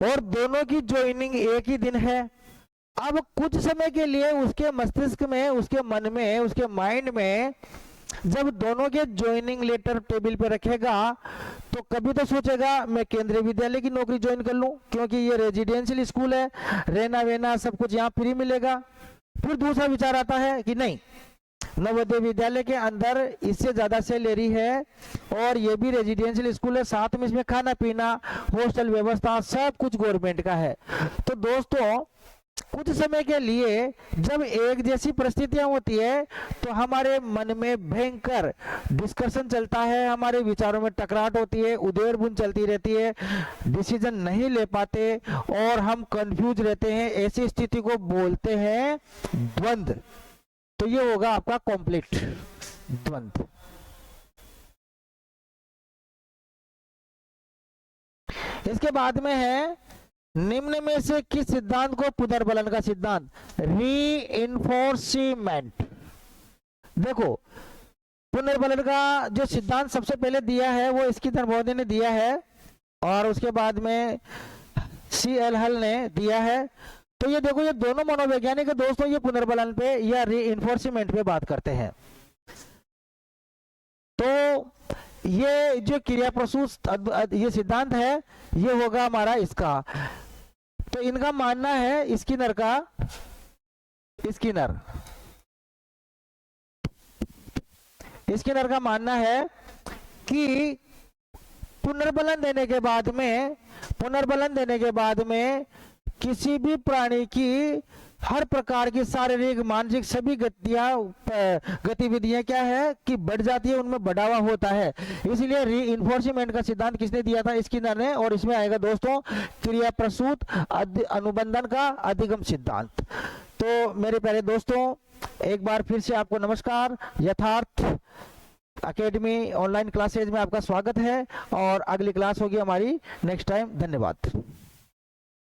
और दोनों की ज्वाइनिंग एक ही दिन है। अब कुछ समय के लिए उसके मस्तिष्क में, उसके मन में, उसके माइंड में जब दोनों के ज्वाइनिंग लेटर टेबल पे रखेगा, तो कभी तो सोचेगा मैं केंद्रीय विद्यालय की नौकरी ज्वाइन कर लूं, क्योंकि ये रेजिडेंशियल स्कूल है, रहना वहना सब कुछ यहाँ फ्री मिलेगा। फिर दूसरा विचार आता है कि नहीं, नवोदय विद्यालय के अंदर इससे ज्यादा सैलरी है, और ये भी रेजिडेंशियल स्कूल है, साथ में इसमें खाना पीना, हॉस्टल व्यवस्था सब कुछ गवर्नमेंट का है। तो दोस्तों कुछ समय के लिए जब एक जैसी परिस्थितियां होती है, तो हमारे मन में भयंकर डिस्कशन चलता है, हमारे विचारों में टकराहट होती है, उधेड़ बुन चलती रहती है, डिसीजन नहीं ले पाते और हम कंफ्यूज रहते हैं। ऐसी स्थिति को बोलते हैं द्वंद्व। तो ये होगा आपका कॉम्प्लीट द्वंद्व। इसके बाद में है निम्न में से किस सिद्धांत को पुनर्बलन का सिद्धांत? रीइंफोर्समेंट। देखो पुनर्बलन का जो सिद्धांत सबसे पहले दिया है वो स्किनर महोदय ने दिया है, और उसके बाद में CL हल ने दिया है। तो ये देखो, ये दोनों मनोवैज्ञानिक दोस्तों ये पुनर्बलन पे या रीइंफोर्समेंट पे बात करते हैं। तो ये जो क्रिया प्रसूत ये सिद्धांत है, ये होगा हमारा इसका। तो इनका मानना है, स्किनर का मानना है कि पुनर्बलन देने के बाद में किसी भी प्राणी की हर प्रकार की शारीरिक मानसिक सभी गतिविधियां क्या है कि बढ़ जाती है, उनमें बढ़ावा होता है। इसलिए रीइंफोर्समेंट का सिद्धांत किसने दिया था? स्किनर ने। और इसमें आएगा दोस्तों क्रिया प्रसूत अनुबंधन का अधिगम सिद्धांत। तो मेरे प्यारे दोस्तों, एक बार फिर से आपको नमस्कार। यथार्थ एकेडमी ऑनलाइन क्लासेज में आपका स्वागत है और अगली क्लास होगी हमारी नेक्स्ट टाइम। धन्यवाद।